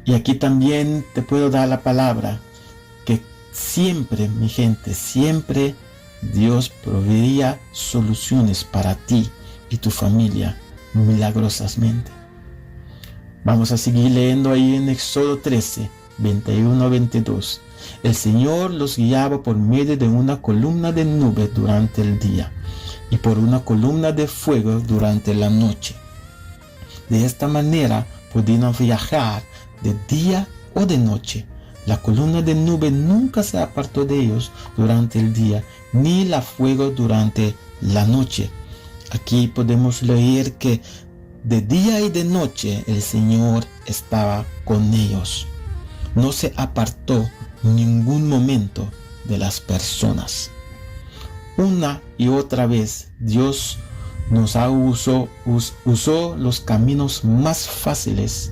Y aquí también te puedo dar la palabra, que siempre, mi gente, siempre Dios proveía soluciones para ti, y tu familia milagrosamente. Vamos a seguir leyendo ahí en Éxodo 13, 21 a 22. El Señor los guiaba por medio de una columna de nube durante el día y por una columna de fuego durante la noche. De esta manera podían viajar de día o de noche. La columna de nube nunca se apartó de ellos durante el día, ni la fuego durante la noche. Aquí podemos leer que de día y de noche el Señor estaba con ellos. No se apartó ningún momento de las personas. Una y otra vez Dios nos usó los caminos más fáciles,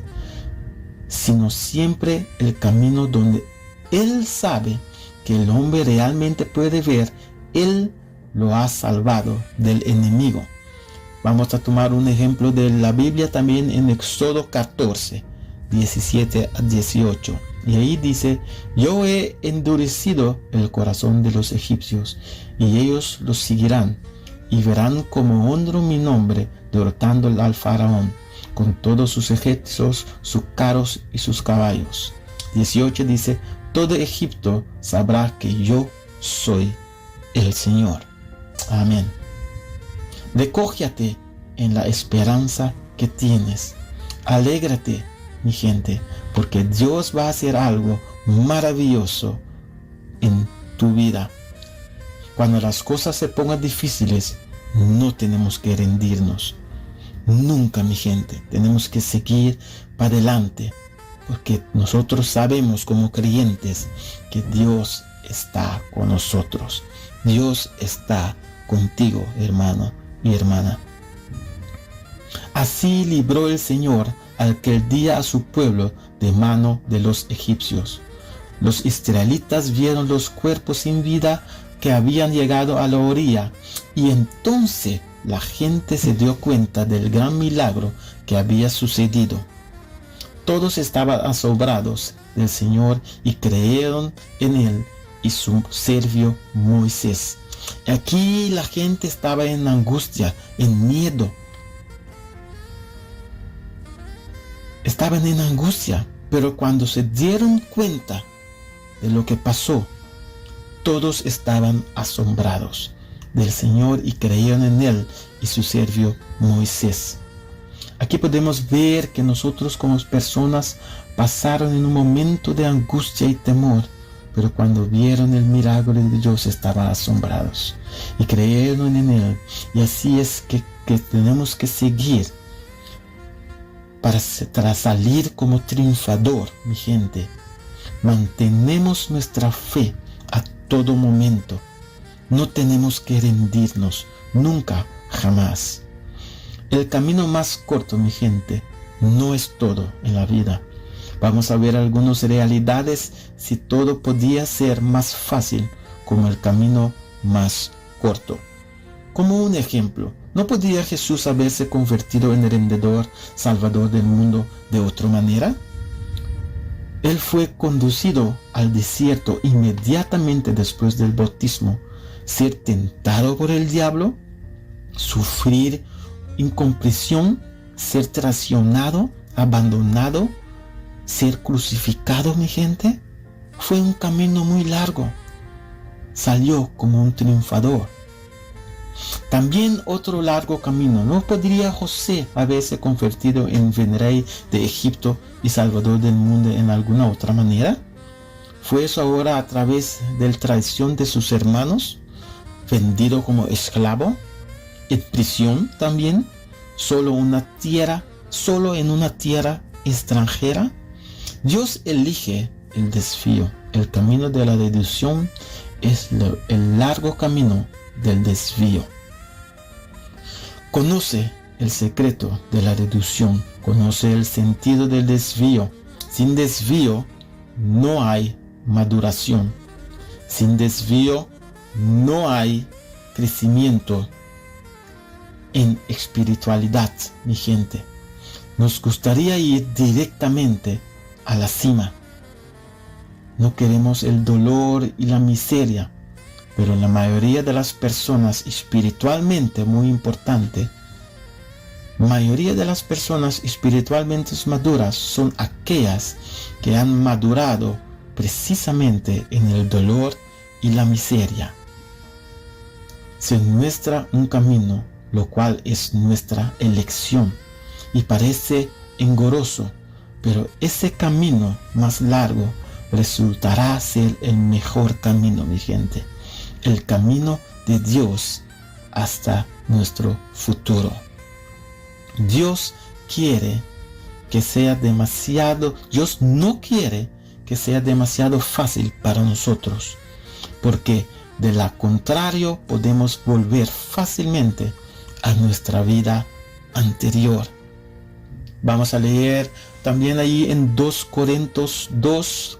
sino siempre el camino donde Él sabe que el hombre realmente puede ver. Él lo ha salvado del enemigo. Vamos a tomar un ejemplo de la Biblia también en Éxodo 14, 17 a 18. Y ahí dice: yo he endurecido el corazón de los egipcios, y ellos los seguirán, y verán cómo honro mi nombre, derrotando al faraón, con todos sus ejércitos, sus carros y sus caballos. 18 dice: todo Egipto sabrá que yo soy el Señor. Amén. Recójate en la esperanza que tienes. Alégrate, mi gente, porque Dios va a hacer algo maravilloso en tu vida. Cuando las cosas se pongan difíciles, no tenemos que rendirnos. Nunca, mi gente, tenemos que seguir para adelante, porque nosotros sabemos como creyentes que Dios está con nosotros. Dios está contigo, hermano y hermana. Así libró el Señor aquel día a su pueblo de mano de los egipcios. Los israelitas vieron los cuerpos sin vida que habían llegado a la orilla, y entonces la gente se dio cuenta del gran milagro que había sucedido. Todos estaban asombrados del Señor y creyeron en Él y su siervo Moisés. Aquí la gente estaba en angustia, en miedo. Estaban en angustia, pero cuando se dieron cuenta de lo que pasó, todos estaban asombrados del Señor y creyeron en Él y su siervo Moisés. Aquí podemos ver que nosotros como personas pasaron en un momento de angustia y temor, pero cuando vieron el milagro de Dios estaban asombrados y creyeron en Él. Y así es que tenemos que seguir para salir como triunfador, mi gente. Mantenemos nuestra fe a todo momento. No tenemos que rendirnos, nunca, jamás. El camino más corto, mi gente, no es todo en la vida. Vamos a ver algunas realidades si todo podía ser más fácil como el camino más corto. Como un ejemplo, ¿no podía Jesús haberse convertido en el Redentor, Salvador del mundo de otra manera? Él fue conducido al desierto inmediatamente después del bautismo, ser tentado por el diablo, sufrir incomprensión, ser traicionado, abandonado, ser crucificado, mi gente. Fue un camino muy largo. Salió como un triunfador. También otro largo camino. ¿No podría José haberse convertido en rey de Egipto y salvador del mundo en alguna otra manera? ¿Fue eso ahora a través de la traición de sus hermanos? ¿Vendido como esclavo? ¿En prisión también? ¿Solo en una tierra extranjera? Dios elige el desvío. El camino de la redención es el largo camino del desvío. Conoce el secreto de la reducción, conoce el sentido del desvío. Sin desvío no hay maduración. Sin desvío no hay crecimiento en espiritualidad, mi gente. Nos gustaría ir directamente a la cima. No queremos el dolor y la miseria. Pero la mayoría de las personas espiritualmente muy importante mayoría de las personas espiritualmente maduras son aquellas que han madurado precisamente en el dolor y la miseria. Se muestra un camino, lo cual es nuestra elección, y parece engorroso, pero ese camino más largo resultará ser el mejor camino, mi gente, el camino de Dios hasta nuestro futuro. Dios no quiere que sea demasiado fácil para nosotros, porque de lo contrario podemos volver fácilmente a nuestra vida anterior. Vamos a leer también ahí en 2 Corintios 2,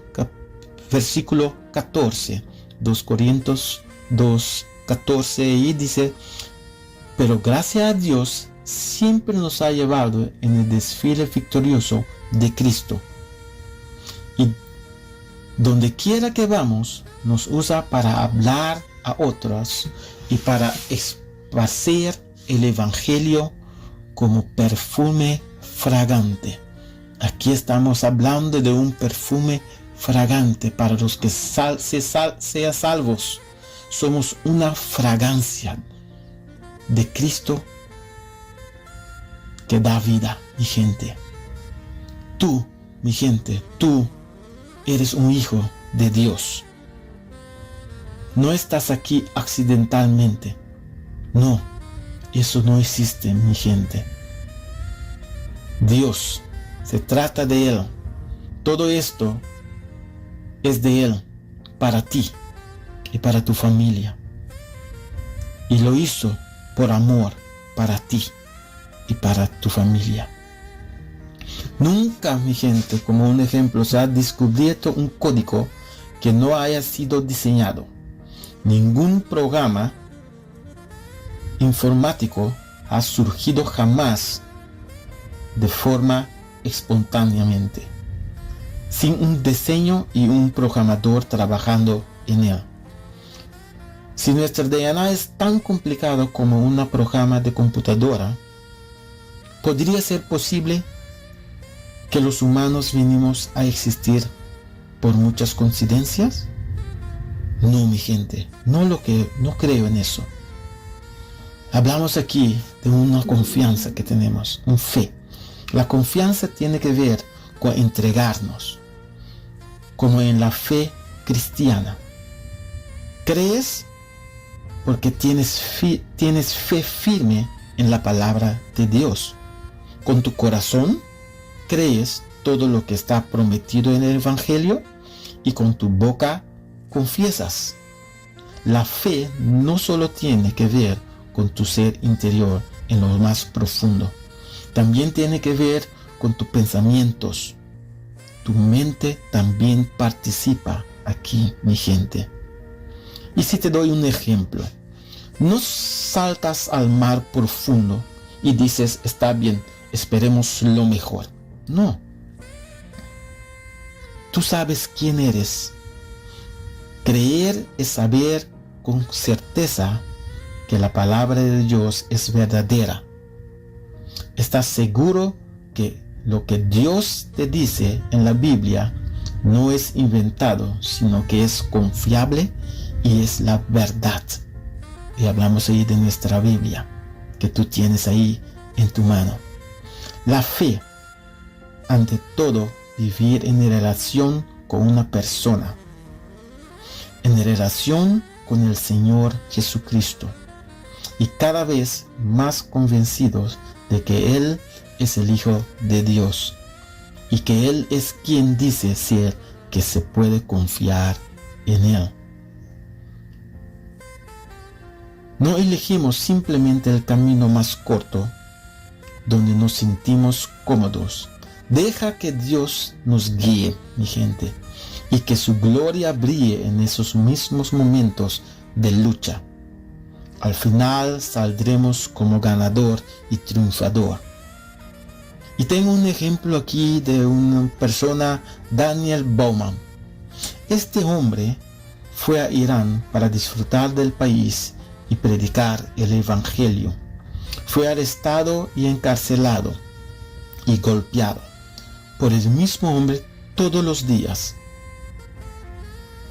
versículo 14. 2 Corintios 2, 14, y dice: pero gracias a Dios siempre nos ha llevado en el desfile victorioso de Cristo. Y donde quiera que vamos, nos usa para hablar a otros y para esparcir el Evangelio como perfume fragante. Aquí estamos hablando de un perfume fragante para los que sean salvos. Somos una fragancia de Cristo que da vida, mi gente. Tú, mi gente, tú eres un hijo de Dios. No estás aquí accidentalmente. No, eso no existe, mi gente. Dios, se trata de Él. Todo esto es de Él, para ti y para tu familia. Y lo hizo por amor para ti y para tu familia. Nunca, mi gente, como un ejemplo, se ha descubierto un código que no haya sido diseñado. Ningún programa informático ha surgido jamás de forma espontáneamente, sin un diseño y un programador trabajando en él. Si nuestro DNA es tan complicado como un programa de computadora, ¿podría ser posible que los humanos vinimos a existir por muchas coincidencias? No, mi gente, no creo en eso. Hablamos aquí de una confianza que tenemos, un fe. La confianza tiene que ver con entregarnos, como en la fe cristiana. ¿Crees? Porque tienes fe firme en la palabra de Dios. Con tu corazón crees todo lo que está prometido en el Evangelio y con tu boca confiesas. La fe no solo tiene que ver con tu ser interior en lo más profundo, también tiene que ver con tus pensamientos. Tu mente también participa aquí, mi gente. Y si te doy un ejemplo, no saltas al mar profundo y dices, está bien, esperemos lo mejor. No. Tú sabes quién eres. Creer es saber con certeza que la palabra de Dios es verdadera. Estás seguro que lo que Dios te dice en la Biblia no es inventado, sino que es confiable y es la verdad. Y hablamos ahí de nuestra Biblia, que tú tienes ahí en tu mano. La fe, ante todo, vivir en relación con una persona, en relación con el Señor Jesucristo, y cada vez más convencidos de que Él es el Hijo de Dios y que Él es quien dice ser, que se puede confiar en Él. No elegimos simplemente el camino más corto donde nos sentimos cómodos. Deja que Dios nos guíe, mi gente, y que su gloria brille en esos mismos momentos de lucha. Al final saldremos como ganador y triunfador. Y tengo un ejemplo aquí de una persona, Daniel Bowman. Este hombre fue a Irán para disfrutar del país y predicar el Evangelio. Fue arrestado y encarcelado y golpeado por el mismo hombre todos los días.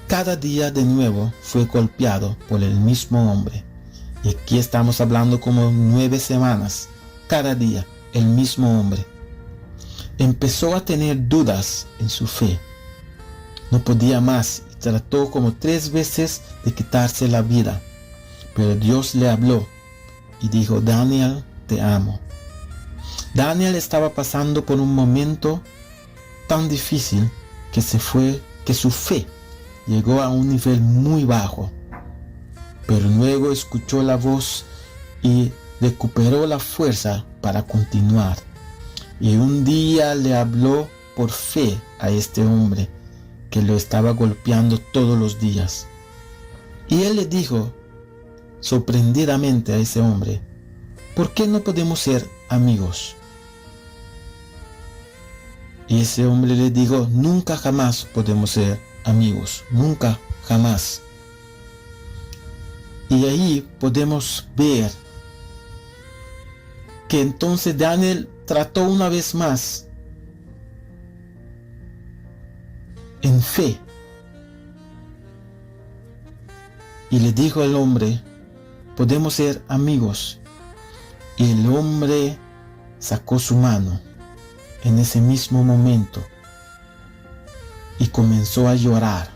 Cada día de nuevo fue golpeado por el mismo hombre. Y aquí estamos hablando como 9 semanas. Cada día el mismo hombre. Empezó a tener dudas en su fe. No podía más y trató como 3 veces de quitarse la vida. Pero Dios le habló y dijo: Daniel, te amo. Daniel estaba pasando por un momento tan difícil que su fe llegó a un nivel muy bajo. Pero luego escuchó la voz y recuperó la fuerza para continuar. Y un día le habló por fe a este hombre que lo estaba golpeando todos los días. Y él le dijo sorprendidamente a ese hombre: ¿por qué no podemos ser amigos? Y ese hombre le dijo: nunca jamás podemos ser amigos, nunca jamás. Y ahí podemos ver que entonces Daniel trató una vez más en fe y le dijo al hombre: podemos ser amigos. Y el hombre sacó su mano en ese mismo momento y comenzó a llorar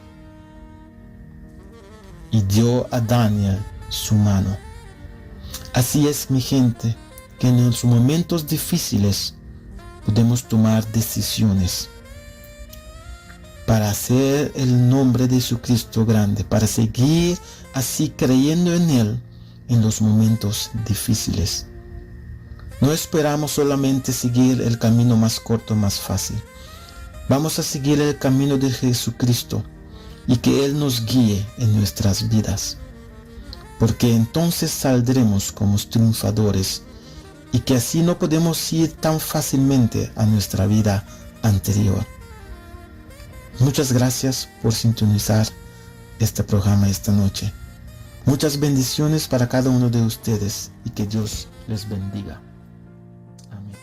y dio a Daniel su mano. Así es, mi gente, que en los momentos difíciles podemos tomar decisiones para hacer el nombre de Jesucristo grande, para seguir así creyendo en Él en los momentos difíciles. No esperamos solamente seguir el camino más corto, más fácil. Vamos a seguir el camino de Jesucristo y que Él nos guíe en nuestras vidas, porque entonces saldremos como triunfadores y que así no podemos ir tan fácilmente a nuestra vida anterior. Muchas gracias por sintonizar este programa esta noche. Muchas bendiciones para cada uno de ustedes y que Dios les bendiga. Amén.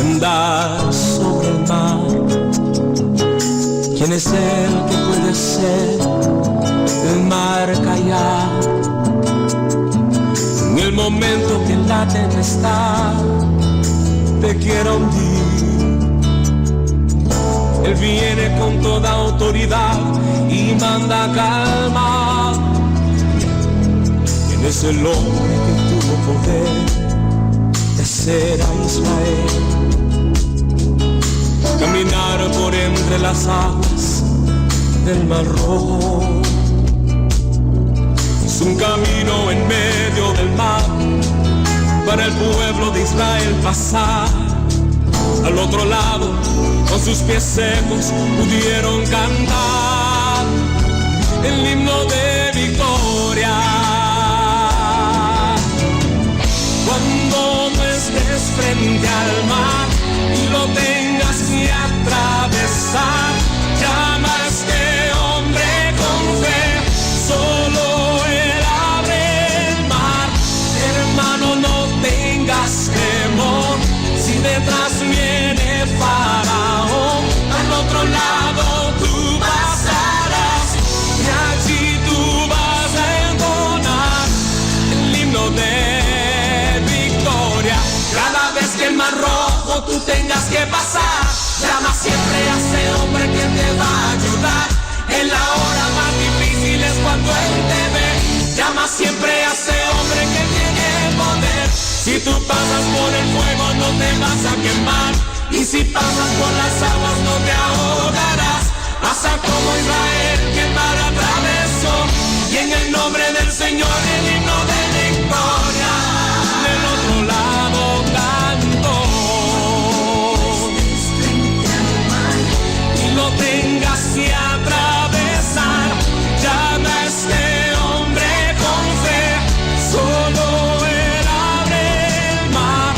Andar sobre el mar. ¿Quién es el que puede ser el mar callar? En el momento que la tempestad te quiera hundir, Él viene con toda autoridad y manda calma. ¿Quién es el hombre que tuvo poder de hacer a Israel caminar por entre las aguas del Mar Rojo? Es un camino en medio del mar para el pueblo de Israel pasar. Al otro lado, con sus pies secos, pudieron cantar el himno de victoria. Cuando no estés frente al mar y lo tengas que atravesar, llama a este hombre con fe, solo él abre el mar. Hermano, no tengas temor, si detrás viene Faraón, al otro lado tú pasarás y allí tú vas a entonar el himno de victoria. Cada vez que el mar rojo tú tengas que pasar, llama siempre a ese hombre que te va a ayudar. En la hora más difícil es cuando él te ve. Llama siempre a ese hombre que tiene poder. Si tú pasas por el fuego no te vas a quemar, y si pasas por las aguas no te ahogarás. Pasa como Israel que el mar atravesó, y en el nombre del Señor el himno de victoria. Del otro lado canto, y lo tengas que atravesar, llama a este hombre con fe, solo él abre el mar.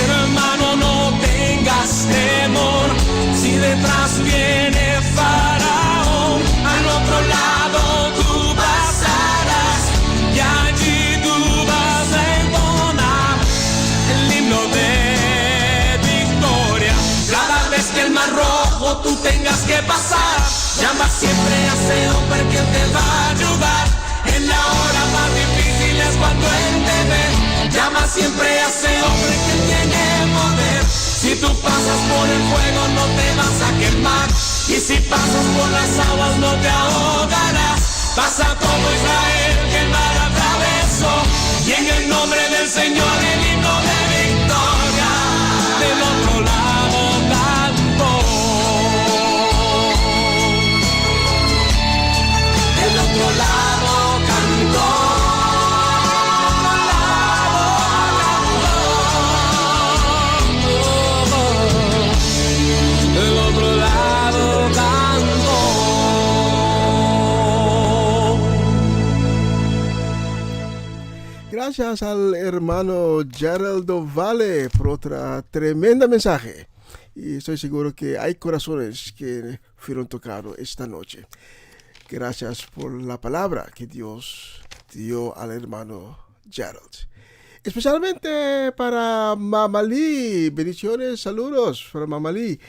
Hermano, no tengas temor, si detrás viene Faraón, al otro lado tú pasarás y allí tú vas a entonar el himno de victoria. Cada vez que el mar rojo tú tengas que pasar, llama siempre a ese hombre que te va a ayudar. En la hora más difícil es cuando él te ve. Llama siempre a ese hombre que tiene poder. Si tú pasas por el fuego no te vas a quemar, y si pasas por las aguas no te ahogarás. Pasa como Israel que el mar atravesó, y en el nombre del Señor el himno de victoria. Del otro lado canto, del otro lado canto, del otro lado canto. Gracias al hermano Geraldo Vale por otra tremenda mensaje. Y estoy seguro que hay corazones que fueron tocados esta noche. Gracias por la palabra que Dios dio al hermano Gerald. Especialmente para Mamalí. Bendiciones, saludos para Mamalí.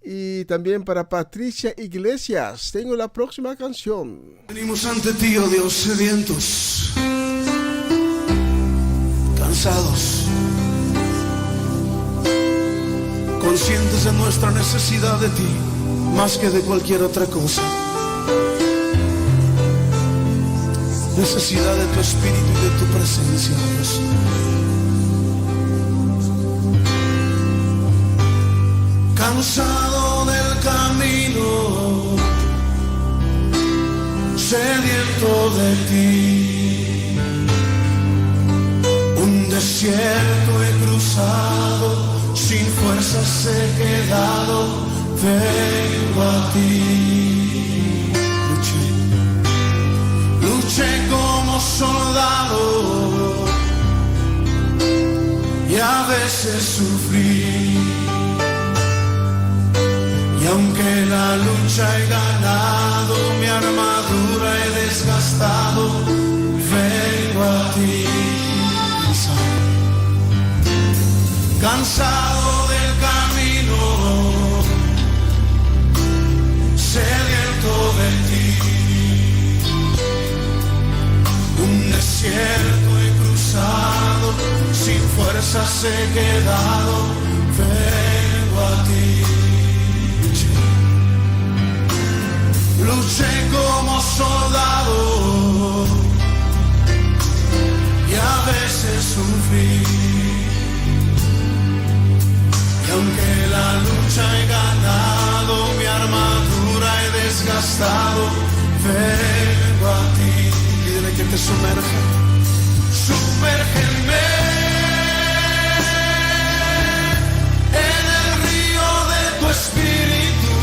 Y también para Patricia Iglesias. Tengo la próxima canción. Venimos ante ti, oh Dios, sedientos, cansados, conscientes de nuestra necesidad de ti, más que de cualquier otra cosa. Necesidad de tu espíritu y de tu presencia, Dios. Cansado del camino, sediento de ti, un desierto he cruzado, sin fuerzas he quedado, vengo a ti. Luché como soldado y a veces sufrí. Y aunque la lucha he ganado, mi armadura he desgastado, vengo a ti. Cansado del camino, sediento de ti, un desierto he cruzado, sin fuerzas he quedado, vengo a ti. Luché como soldado y a veces sufrí. Y aunque la lucha he ganado, mi armadura he desgastado, vengo a ti. Pídele que te sumerja. Sumérgeme en el río de tu espíritu.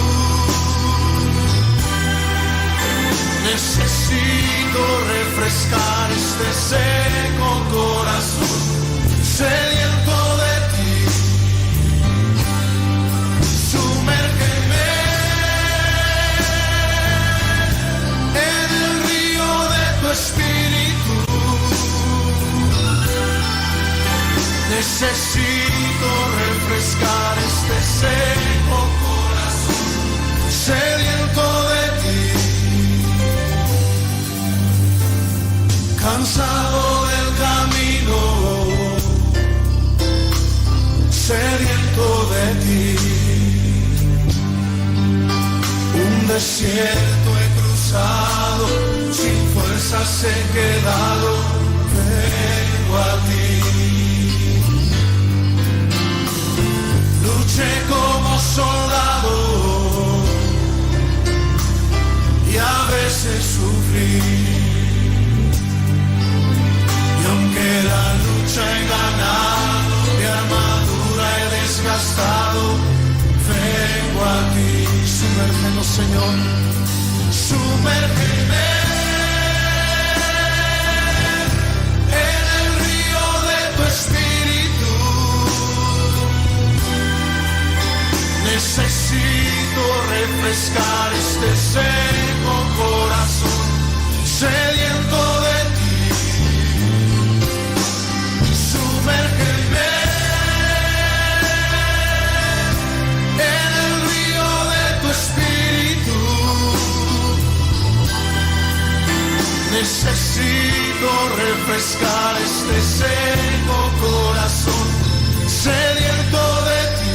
Necesito refrescar Necesito refrescar este seco corazón, sediento de ti, cansado del camino, sediento de ti. Un desierto he cruzado, sin fuerzas he quedado, vengo a ti. Luché como soldado y a veces sufrí. Y aunque la lucha he ganado, mi armadura he desgastado, vengo a ti. Sumérgenos, Señor, sumérgeme en el río de tu espíritu. Necesito refrescar este seco corazón, sediento de ti. Sumérgeme en el río de tu espíritu. Necesito refrescar este seco corazón, sediento de ti.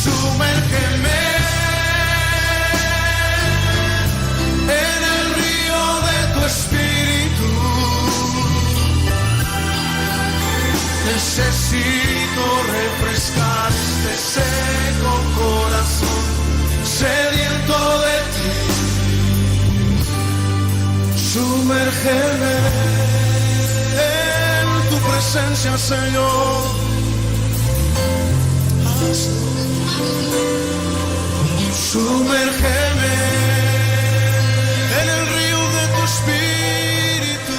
Sumérgeme en el río de tu espíritu. Necesito refrescar este seco corazón, sediento de ti. Sumérgeme en tu presencia, Señor. Sumérgeme en el río de tu espíritu.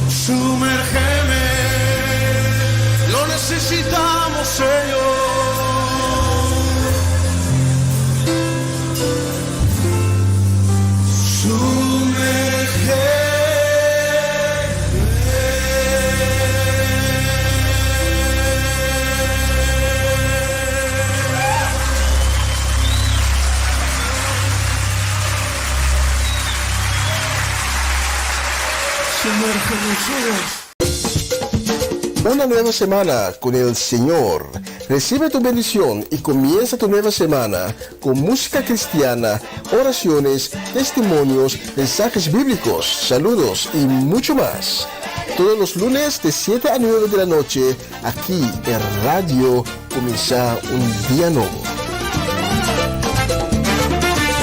Sumérgeme, lo necesitamos, Señor. Una nueva semana con el Señor. Recibe tu bendición y comienza tu nueva semana con música cristiana, oraciones, testimonios, mensajes bíblicos, saludos y mucho más. Todos los lunes de 7 a 9 de la noche, aquí en Radio Comienza un Día Nuevo.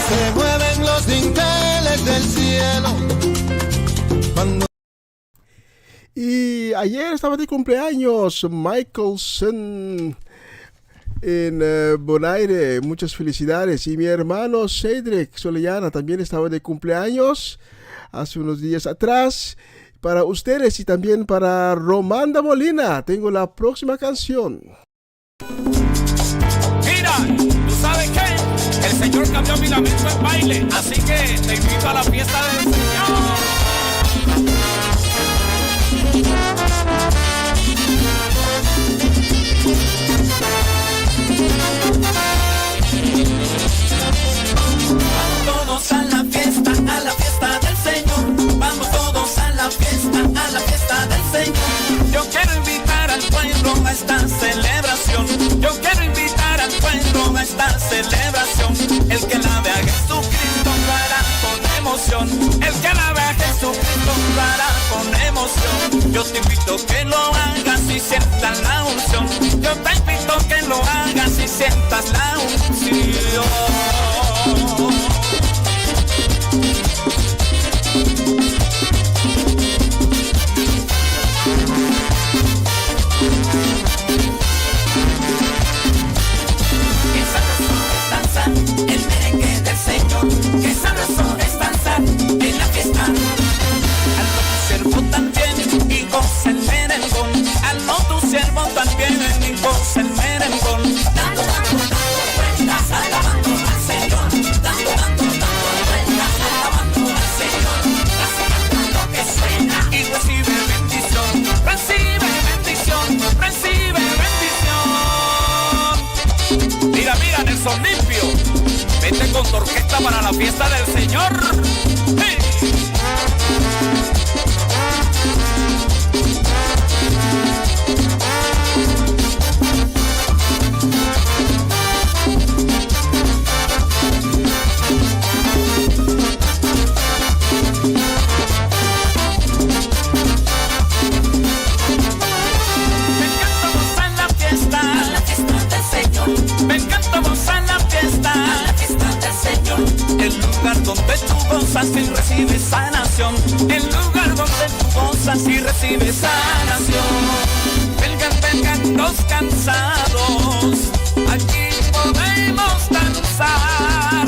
Se mueven los dinteles del cielo cuando... Y ayer estaba de cumpleaños Michelson en Bonaire. Muchas felicidades. Y mi hermano Cedric Solellana también estaba de cumpleaños hace unos días atrás. Para ustedes y también para Romanda Molina tengo la próxima canción. Mira, ¿tú sabes qué? El Señor cambió mi lamento en baile. Así que te invito a la fiesta del Señor. Vamos todos a la fiesta del Señor. Vamos todos a la fiesta del Señor. Yo quiero invitar al pueblo a esta celebración. Yo quiero invitar al pueblo a esta celebración. El que la vea a Jesucristo lo hará con emoción. El que la vea a Jesucristo lo hará con emoción. Yo te invito que lo hagas y sientas la unción. Yo te invito que lo hagas y sientas la unción. El merengue del Señor, que sabroso es danzar en la fiesta. Hazlo tu siervo también y goza el merengón. Hazlo tu siervo también y goza el merengón. Dando, dando, dando. con tu orquesta para la fiesta del Señor. ¡Sí! Me encanta gozar la fiesta del Señor. El lugar donde tú gozas y recibes sanación. El lugar donde tú gozas y recibes sanación. Vengan los cansados, aquí podemos danzar.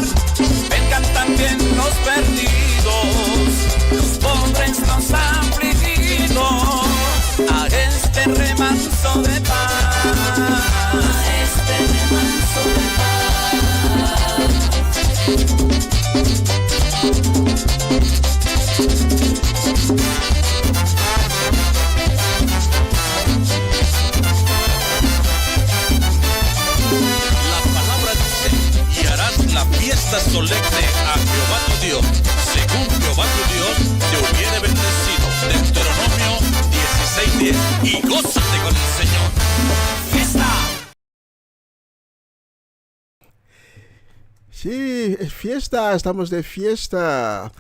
Vengan también los perdidos, los pobres, los afligidos, a este remanso de paz. Fiesta solemne a Jehová tu Dios, según Jehová tu Dios te hubiere bendecido. Deuteronomio 16:10. Y gózate con el Señor. ¡Fiesta! Sí, es fiesta, estamos de fiesta.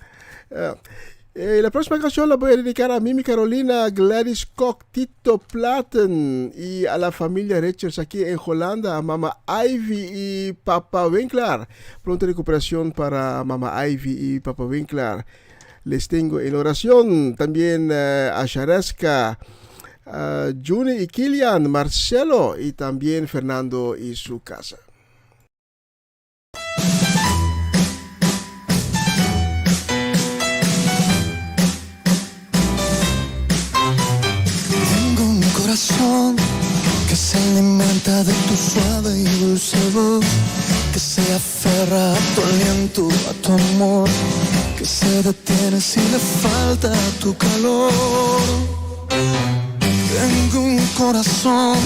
La próxima canción la voy a dedicar a Mimi Carolina, Gladys Kok, Tito Platen y a la familia Richards aquí en Holanda, a Mama Ivy y Papa Winkler. Pronta recuperación para Mama Ivy y Papa Winkler. Les tengo en oración también a Shareska, a Juni y Kilian, Marcelo y también Fernando y su casa. Que se alimenta de tu suave y dulce voz, que se aferra a tu aliento, a tu amor, que se detiene si le falta tu calor. Tengo un corazón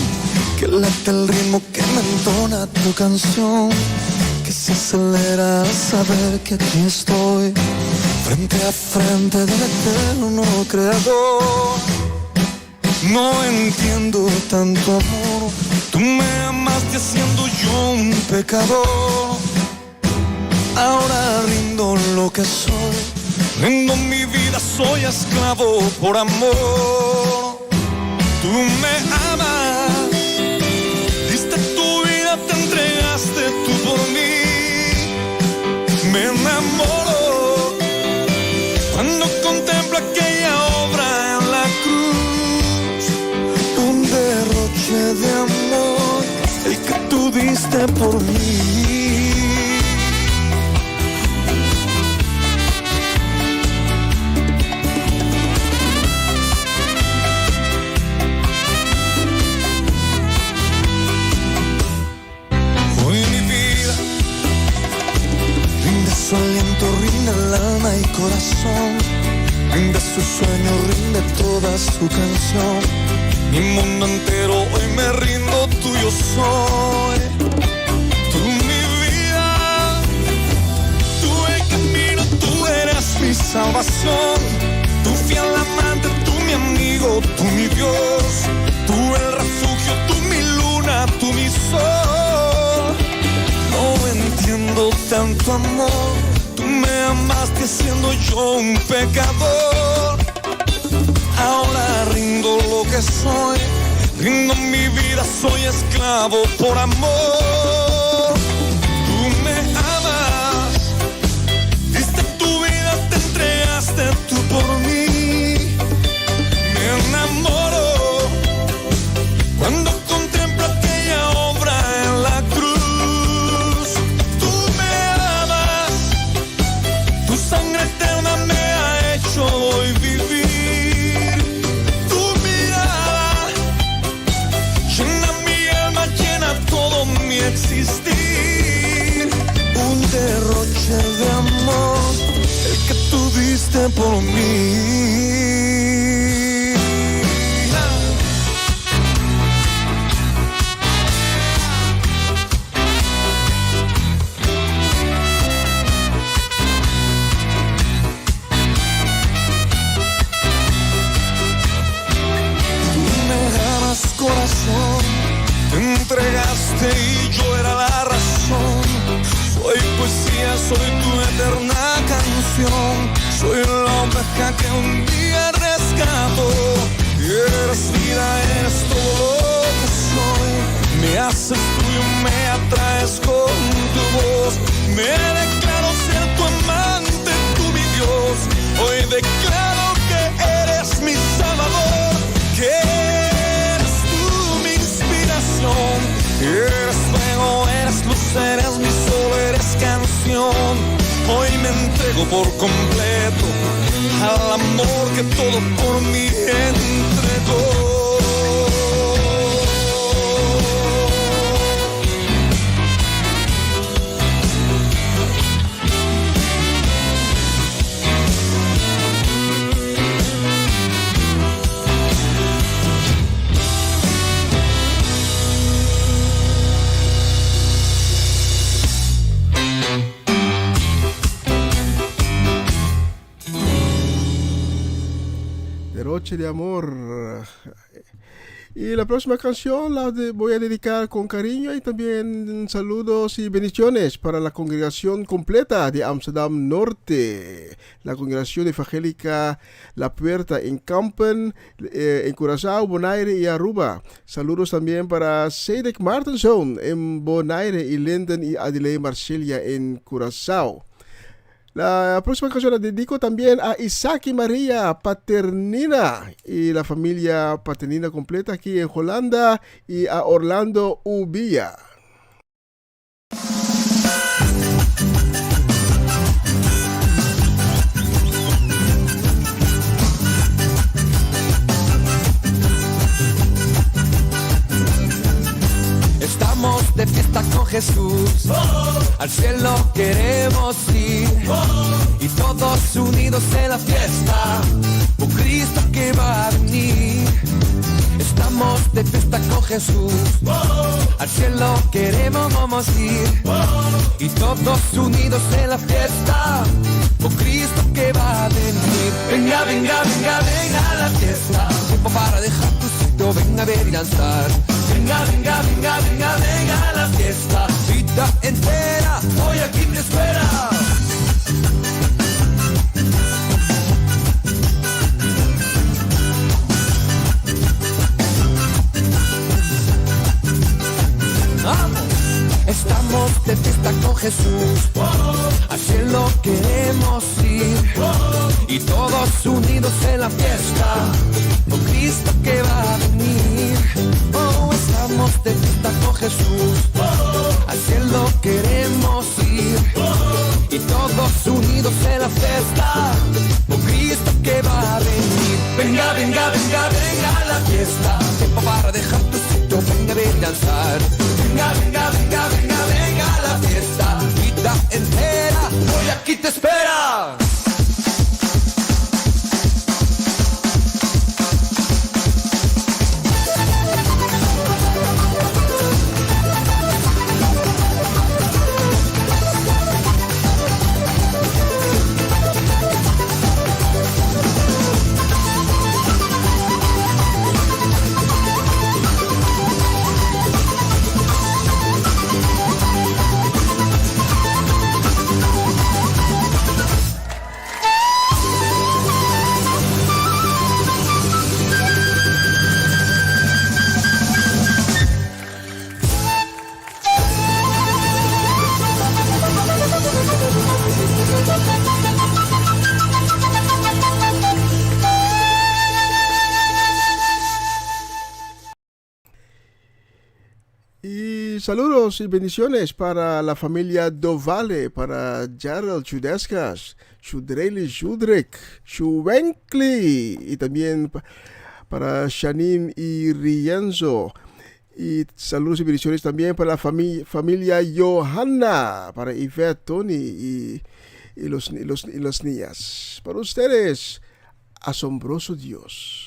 que late el ritmo que me entona tu canción, que se acelera al saber que aquí estoy, frente a frente del eterno creador. No entiendo tanto amor, tú me amaste siendo yo un pecador. Ahora rindo lo que soy, rindo mi vida, soy esclavo por amor. Tú me amas, diste tu vida, te entregaste tú por mí. Me enamoro cuando contemplo aquella obra en la cruz. De amor, el que tú diste por mí. Hoy mi vida rinde su aliento, rinde el alma y corazón, rinde su sueño, rinde toda su canción. Mi mundo entero hoy me rindo, tuyo soy. Tú mi vida, tú el camino, tú eres mi salvación. Tú fiel amante, tú mi amigo, tú mi Dios. Tú el refugio, tú mi luna, tú mi sol. No entiendo tanto amor, tú me amaste siendo yo un pecador. Ahora rindo lo que soy, rindo mi vida, soy esclavo por amor. Tú me amas, diste tu vida, te entregaste tú por mí. Me enamoro cuando contemplo aquella obra en la cruz. Tú me amas, tu sangre eterna me ha hecho hoy vivir. Existir, un derroche de amor, el que tú diste por mí. amaste y yo era la razón. Soy poesía, soy tu eterna canción. Soy la oveja que un día rescató. Eres vida, eres todo lo que soy. Me haces tuyo, me atraes con tu voz. Me declaro ser tu amante, tú mi Dios. Hoy declaro que eres mi salvador, que eres tú mi inspiración. Eres fuego, eres luz, eres mi sol, eres canción. Hoy me entrego por completo al amor que todo por mí entregó. Noche de amor. Y la próxima canción la voy a dedicar con cariño y también saludos y bendiciones para la congregación completa de Amsterdam Norte, la congregación evangélica La Puerta en Kampen, en Curaçao, Bonaire y Aruba. Saludos también para Cedric Martenson en Bonaire y Linden y Adelaide Marcelia en Curaçao. La próxima canción la dedico también a Isaac y María Paternina y la familia Paternina completa aquí en Holanda y a Orlando Ubilla. Estamos de fiesta con Jesús, al cielo queremos ir, y todos unidos en la fiesta, por Cristo que va a venir. Estamos de fiesta con Jesús, al cielo queremos ir, y todos unidos en la fiesta, por Cristo que va a venir. Venga, venga, venga, venga a la fiesta, tiempo para dejar tu sitio, venga a ver y danzar. Venga, venga, venga, venga, venga a la fiesta, vida entera, hoy aquí te espera. Vamos. Estamos de fiesta con Jesús, al cielo queremos ir, y todos unidos en la fiesta, con Cristo que va a venir. Oh, estamos de fiesta con Jesús, al cielo queremos ir, y todos unidos en la fiesta, con Cristo que va a venir. Venga, venga, venga, venga a la fiesta, tiempo para dejar tu sitio, venga a ver y danzar. Venga, venga, venga, venga, venga a la fiesta, vida entera, hoy aquí te espera. Saludos y bendiciones para la familia Dovale, para Gerald Chudescas, Chudreli Chudrek, Chuvenkli, y también para Shanine y Rienzo. Y saludos y bendiciones también para la familia Johanna, para Yvette, Tony y las niñas. Para ustedes, asombroso Dios.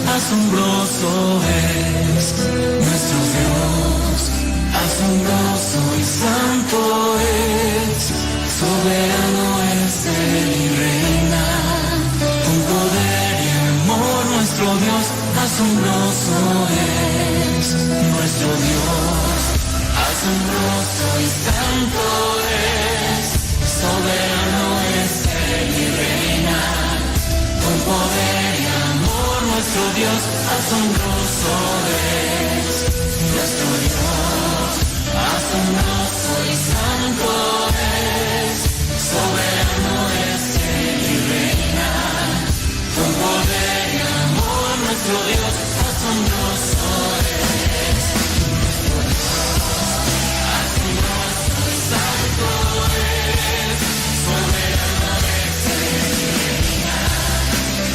asombroso es nuestro Dios, asombroso y santo es, soberano es Él y reina, con poder y amor nuestro Dios, asombroso es nuestro Dios, asombroso y santo es, soberano es Él y reina, con poder y amor nuestro Dios, asombroso es nuestro Dios, asombroso y santo es, soberano es Él y reina, con poder y amor nuestro Dios, asombroso es nuestro Dios, asombroso y santo es, soberano es Él y reina,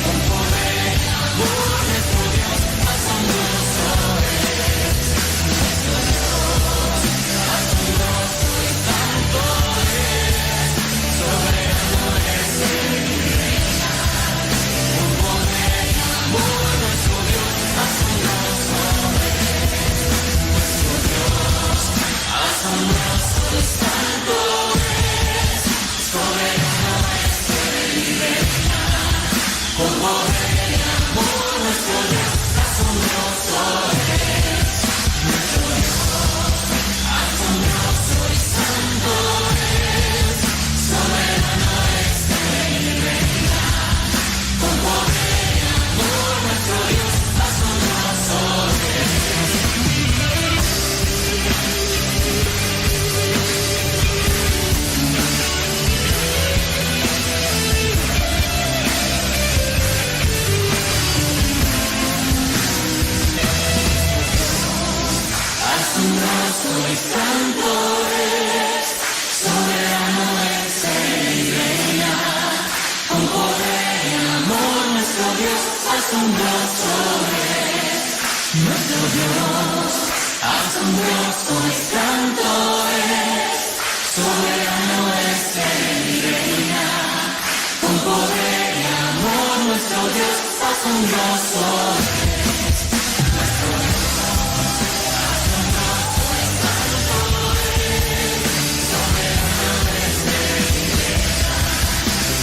con poder y amor nuestro Dios, asombroso es nuestro Dios, asombroso y santo es, soberano es Él y reina, con poder y amor nuestro Dios, asombroso es nuestro Dios, asombroso y santo es, soberano es Él y reina, con poder y amor nuestro Dios, asombroso es nuestro Dios, asombroso y santo es, soberano es Él y reina, con poder y amor nuestro Dios, asombroso es. Asombroso y santo es, soberano es Él y reina,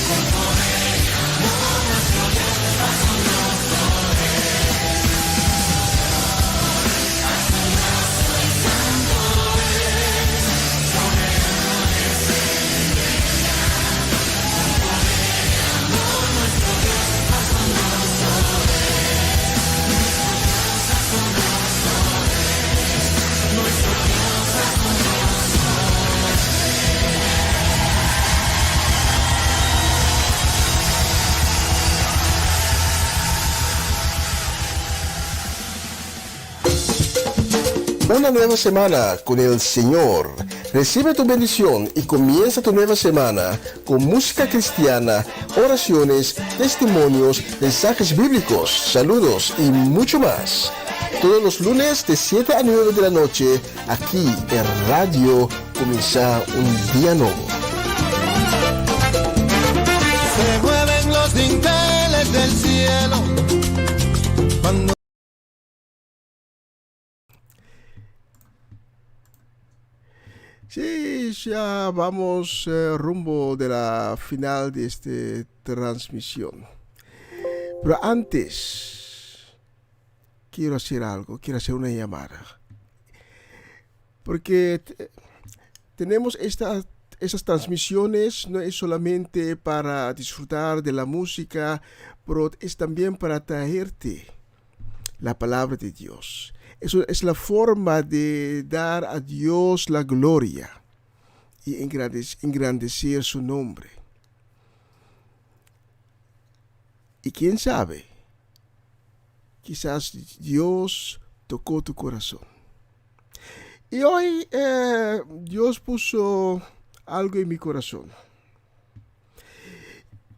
con poder y amor nuestro Dios, asombroso es nuestro Dios, asombroso y santo es, soberano es Él y reina, con poder y amor nuestro Dios, asombroso es nuestro Dios. Una nueva semana con el Señor. Recibe tu bendición y comienza tu nueva semana con música cristiana, oraciones, testimonios, mensajes bíblicos, saludos y mucho más. Todos los lunes de 7 a 9 de la noche, aquí en Radio Comienza un Día Nuevo. Se mueven los dinteles del cielo cuando Sí, ya vamos rumbo de la final de esta transmisión. Pero antes, quiero hacer algo, quiero hacer una llamada. Porque tenemos estas transmisiones, no es solamente para disfrutar de la música, pero es también para traerte la palabra de Dios. Eso es la forma de dar a Dios la gloria y engrandecer su nombre. Y quién sabe, quizás Dios tocó tu corazón. Y hoy Dios puso algo en mi corazón.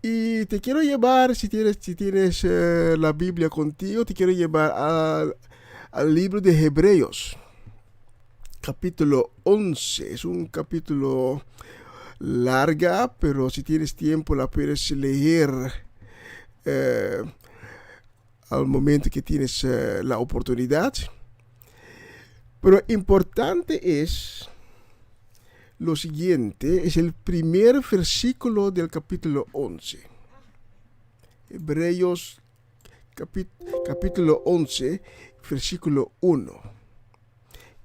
Y te quiero llevar, si tienes la Biblia contigo, te quiero llevar al libro de Hebreos, capítulo 11. Es un capítulo larga, pero si tienes tiempo la puedes leer al momento que tienes la oportunidad. Pero importante es lo siguiente, es el primer versículo del capítulo 11. Hebreos capítulo 11, versículo 1,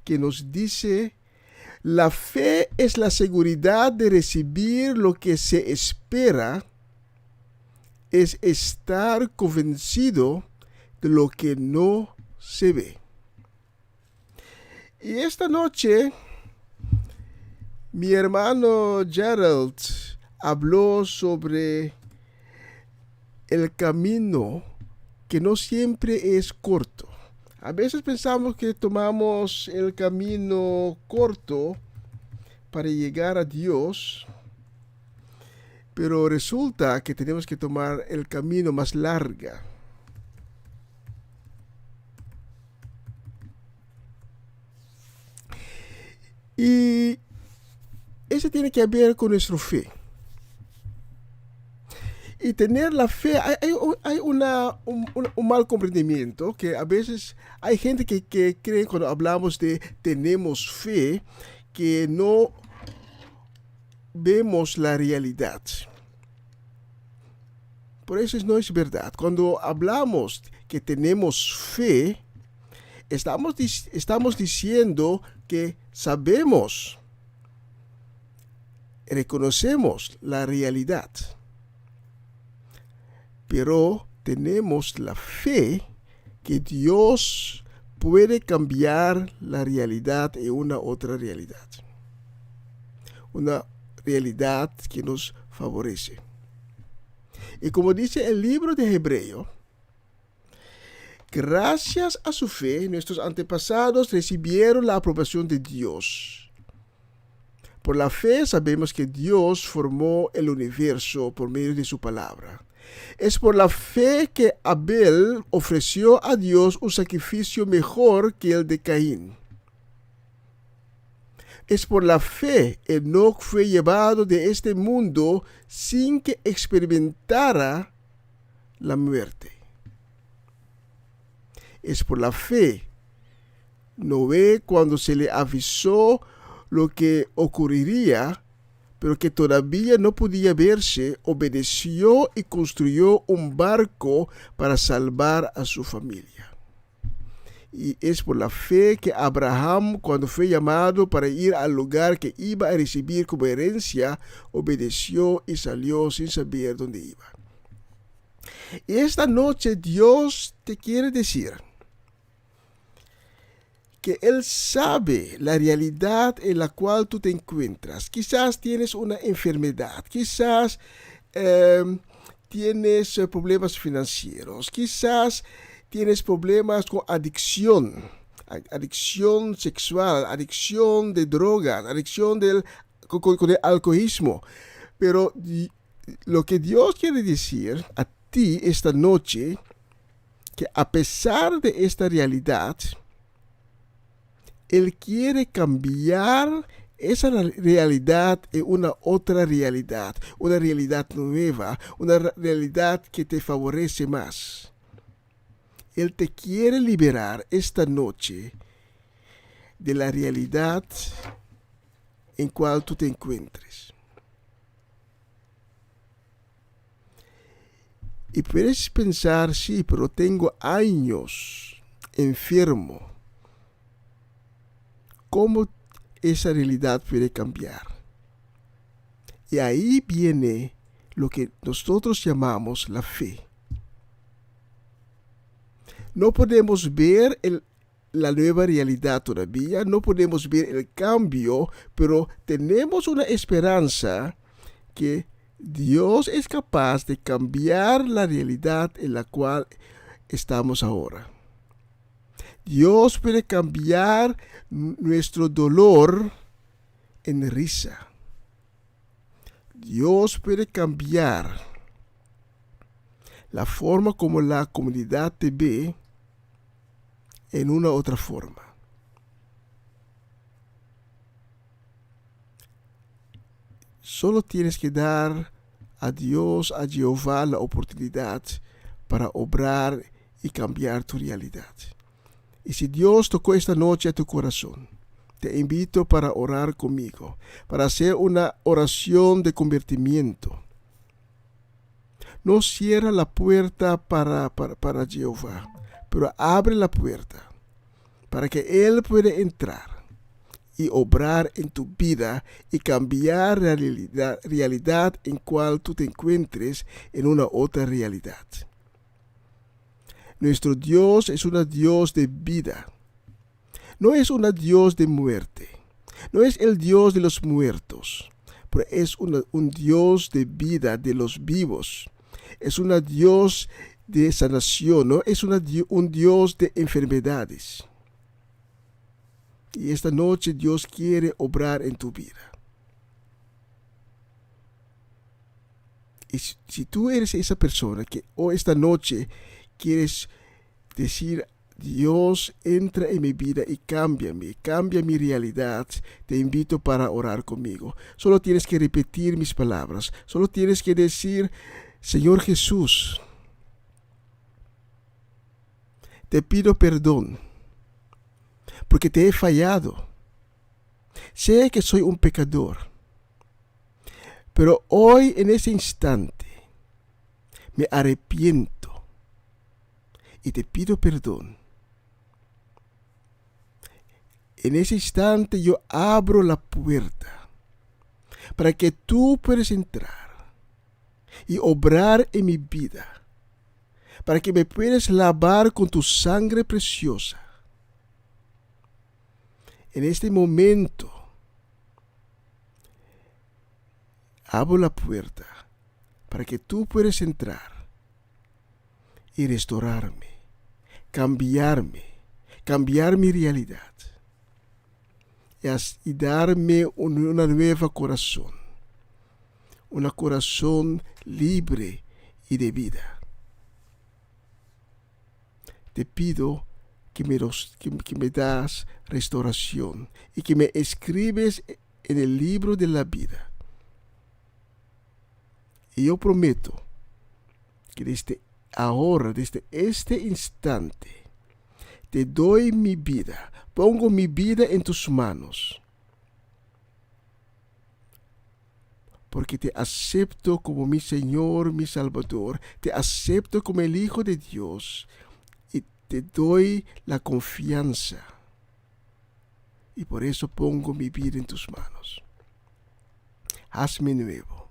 que nos dice: la fe es la seguridad de recibir lo que se espera, es estar convencido de lo que no se ve. Y esta noche, mi hermano Gerald habló sobre el camino que no siempre es corto. A veces pensamos que tomamos el camino corto para llegar a Dios, pero resulta que tenemos que tomar el camino más largo. Y eso tiene que ver con nuestra fe. Y tener la fe, hay un mal comprendimiento, que a veces hay gente que cree cuando hablamos de tenemos fe, que no vemos la realidad. Por eso no es verdad. Cuando hablamos que tenemos fe, estamos diciendo que sabemos, reconocemos la realidad. Pero tenemos la fe que Dios puede cambiar la realidad en una otra realidad. Una realidad que nos favorece. Y como dice el libro de Hebreo, gracias a su fe, nuestros antepasados recibieron la aprobación de Dios. Por la fe sabemos que Dios formó el universo por medio de su palabra. Es por la fe que Abel ofreció a Dios un sacrificio mejor que el de Caín. Es por la fe Enoc fue llevado de este mundo sin que experimentara la muerte. Es por la fe Noé, cuando se le avisó lo que ocurriría, pero que todavía no podía verse, obedeció y construyó un barco para salvar a su familia. Y es por la fe que Abraham, cuando fue llamado para ir al lugar que iba a recibir como herencia, obedeció y salió sin saber dónde iba. Y esta noche Dios te quiere decir que Él sabe la realidad en la cual tú te encuentras. Quizás tienes una enfermedad, quizás tienes problemas financieros, quizás tienes problemas con adicción sexual, adicción de drogas, adicción con el alcoholismo. Pero lo que Dios quiere decir a ti esta noche, que a pesar de esta realidad, Él quiere cambiar esa realidad en una otra realidad, una realidad nueva, una realidad que te favorece más. Él te quiere liberar esta noche de la realidad en cual tú te encuentres. Y puedes pensar, sí, pero tengo años enfermo. ¿Cómo esa realidad puede cambiar? Y ahí viene lo que nosotros llamamos la fe. No podemos ver la nueva realidad todavía, no podemos ver el cambio, pero tenemos una esperanza que Dios es capaz de cambiar la realidad en la cual estamos ahora. Dios puede cambiar nuestro dolor en risa. Dios puede cambiar la forma como la comunidad te ve en una otra forma. Solo tienes que dar a Dios, a Jehová, la oportunidad para obrar y cambiar tu realidad. Y si Dios tocó esta noche a tu corazón, te invito para orar conmigo, para hacer una oración de convertimiento. No cierra la puerta para Jehová, pero abre la puerta para que Él pueda entrar y obrar en tu vida y cambiar la realidad en cual tú te encuentres en una otra realidad. Nuestro Dios es un Dios de vida. No es un Dios de muerte. No es el Dios de los muertos, pero es un Dios de vida de los vivos. Es un Dios de sanación, no es un Dios de enfermedades. Y esta noche Dios quiere obrar en tu vida. Y si tú eres esa persona que hoy esta noche quieres decir, Dios, entra en mi vida y cambia mi realidad, te invito para orar conmigo. Solo tienes que repetir mis palabras. Solo tienes que decir, Señor Jesús, te pido perdón porque te he fallado. Sé que soy un pecador, pero hoy en ese instante me arrepiento y te pido perdón. En ese instante yo abro la puerta para que tú puedas entrar y obrar en mi vida, para que me puedas lavar con tu sangre preciosa. En este momento abro la puerta para que tú puedas entrar y restaurarme, cambiar mi realidad y darme una nueva corazón, un corazón libre y de vida. Te pido que me das restauración y que me escribes en el libro de la vida. Y yo prometo que desde ahora, desde este instante, te doy mi vida, pongo mi vida en tus manos, porque te acepto como mi Señor, mi Salvador, te acepto como el Hijo de Dios y te doy la confianza. Y por eso pongo mi vida en tus manos. Hazme nuevo,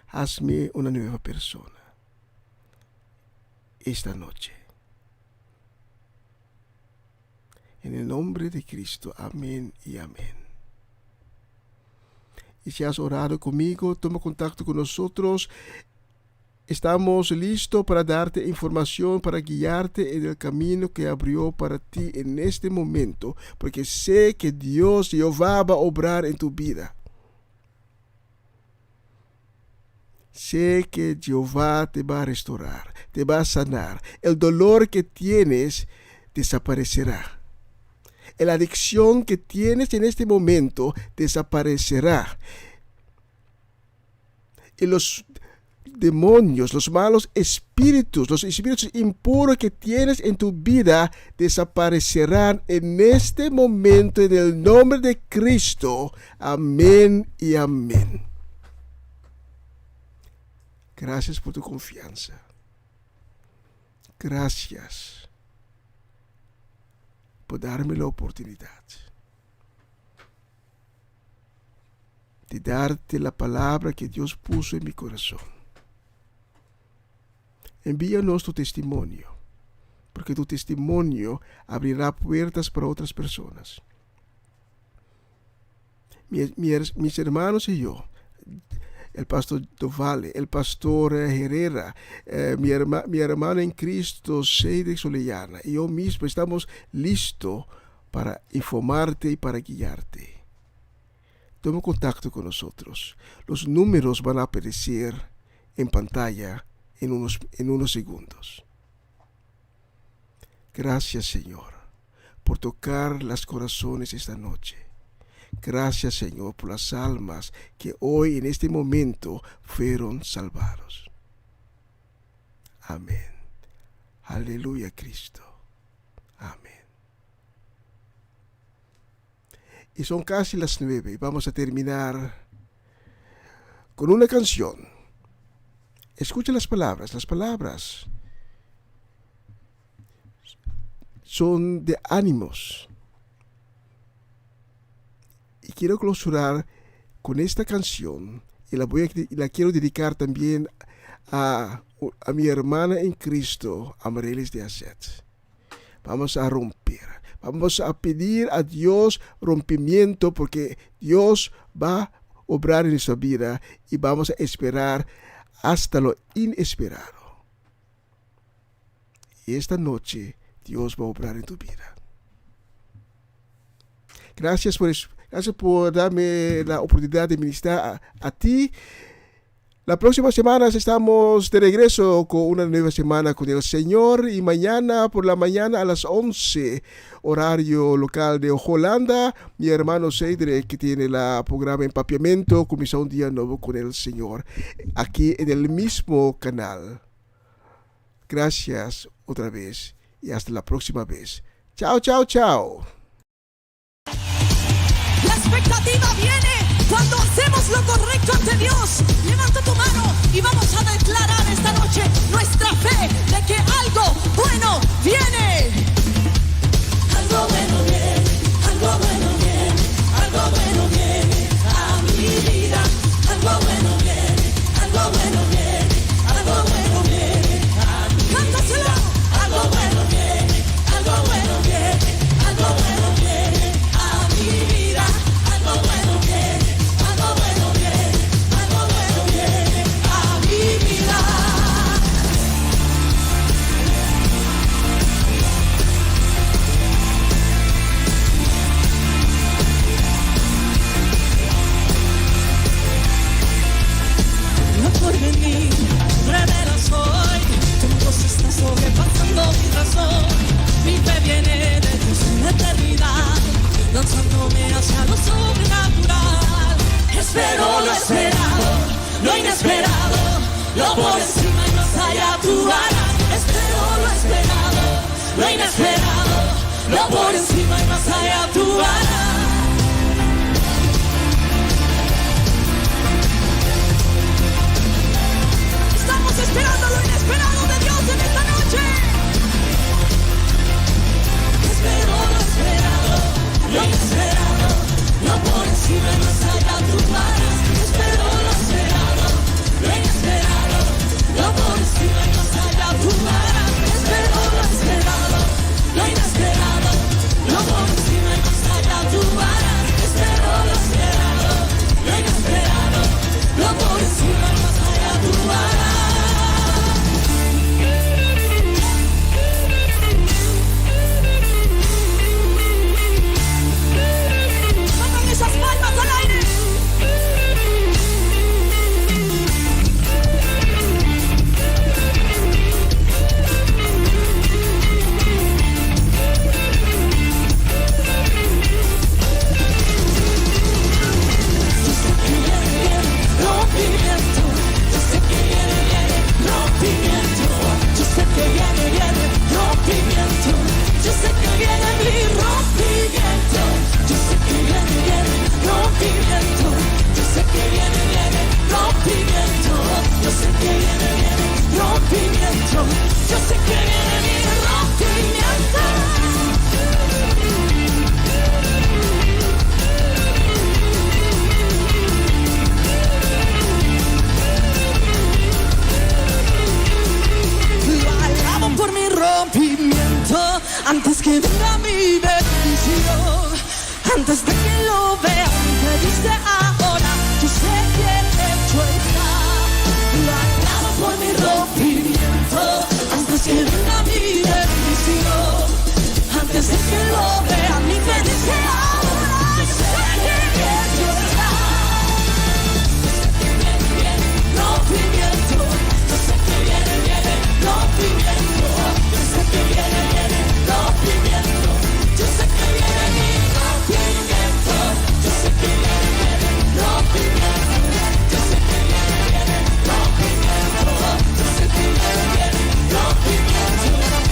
hazme una nueva persona esta noche. En el nombre de Cristo, amén y amén. Y si has orado conmigo, toma contacto con nosotros. Estamos listos para darte información, para guiarte en el camino que abrió para ti en este momento, porque sé que Dios, Jehová, va a obrar en tu vida. Sé que Jehová te va a restaurar, te va a sanar. El dolor que tienes desaparecerá. La adicción que tienes en este momento desaparecerá. Y los demonios, los malos espíritus, los espíritus impuros que tienes en tu vida desaparecerán en este momento en el nombre de Cristo. Amén y amén. Gracias por tu confianza. Gracias por darme la oportunidad de darte la palabra que Dios puso en mi corazón. Envíanos tu testimonio, porque tu testimonio abrirá puertas para otras personas. Mis hermanos y yo, el pastor Dovale, el pastor Herrera, mi hermana en Cristo, Seide Solellana, y yo mismo estamos listos para informarte y para guiarte. Toma contacto con nosotros. Los números van a aparecer en pantalla en unos segundos. Gracias, Señor, por tocar los corazones esta noche. Gracias, Señor, por las almas que hoy en este momento fueron salvados. Amén. Aleluya, Cristo. Amén. Y son casi las 9 y vamos a terminar con una canción. Escucha las palabras. Las palabras son de ánimos. Y quiero clausurar con esta canción y la quiero dedicar también a mi hermana en Cristo, Amarelis de Azet. Vamos a romper. Vamos a pedir a Dios rompimiento porque Dios va a obrar en nuestra vida y vamos a esperar hasta lo inesperado. Y esta noche Dios va a obrar en tu vida. Gracias por darme la oportunidad de ministrar a ti. La próxima semana estamos de regreso con una nueva semana con el Señor y mañana por la mañana a las 11 horario local de Holanda, mi hermano Cedric que tiene el programa Empapiamiento comienza un día nuevo con el Señor aquí en el mismo canal. Gracias otra vez y hasta la próxima vez. Chao, chao, chao. La expectativa viene cuando hacemos lo correcto ante Dios. Levanta tu mano y vamos a declarar esta noche nuestra fe de que algo bueno viene. Algo bueno viene, algo bueno viene, algo bueno viene a mi vida. Algo bueno viene, algo bueno viene, algo bueno viene a mi vida. Cántaselo. Algo bueno viene, algo bueno viene, algo bueno viene a mi vida. Algo bueno viene, algo bueno viene, algo bueno viene a mi vida. Lo por venir, revelas hoy, tu voz está sobrepasando mi razón. Mi fe viene de Dios en la eternidad, lanzándome hacia lo sobrenatural. Espero lo esperado, lo inesperado, lo por encima y más allá tú harás. Espero lo esperado, lo inesperado, lo por encima y más allá tú harás. Estamos esperando lo inesperado de Dios en esta noche. Espero lo esperado, lo inesperado, lo por encima y más allá tú harás. Espero lo esperado, lo inesperado, lo por encima y más allá tú harás. Espero lo esperado, lo inesperado, lo por encima y más allá tú harás. Espero lo esperado, lo inesperado, lo por encima y más allá tú harás. Esas palmas al aire. Yo sé que viene rompimiento. Yo sé que viene rompimiento. Yo sé que viene rompimiento. Yo sé que viene mi rompimiento. Yo sé que viene rompimiento. Yo sé que viene rompimiento. Yo sé que viene rompimiento. Yo sé que viene mi rompimiento. Lo alabo por mi rompimiento antes que venga mi bendición. Antes de que lo vea, me dice ahora, yo sé que hecho está. Lo alabo por mi rompimiento, antes que venga mi bendición. Antes de que lo vea, mi me dice ahora, yo sé que hecho está. Yo sé que viene rompimiento, yo sé que viene rompimiento, yo sé que viene rompimiento, yo sé que viene mi rompimiento, yo sé que viene rompimiento, yo sé que viene rompimiento, yo sé que viene rompimiento.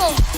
conmigo.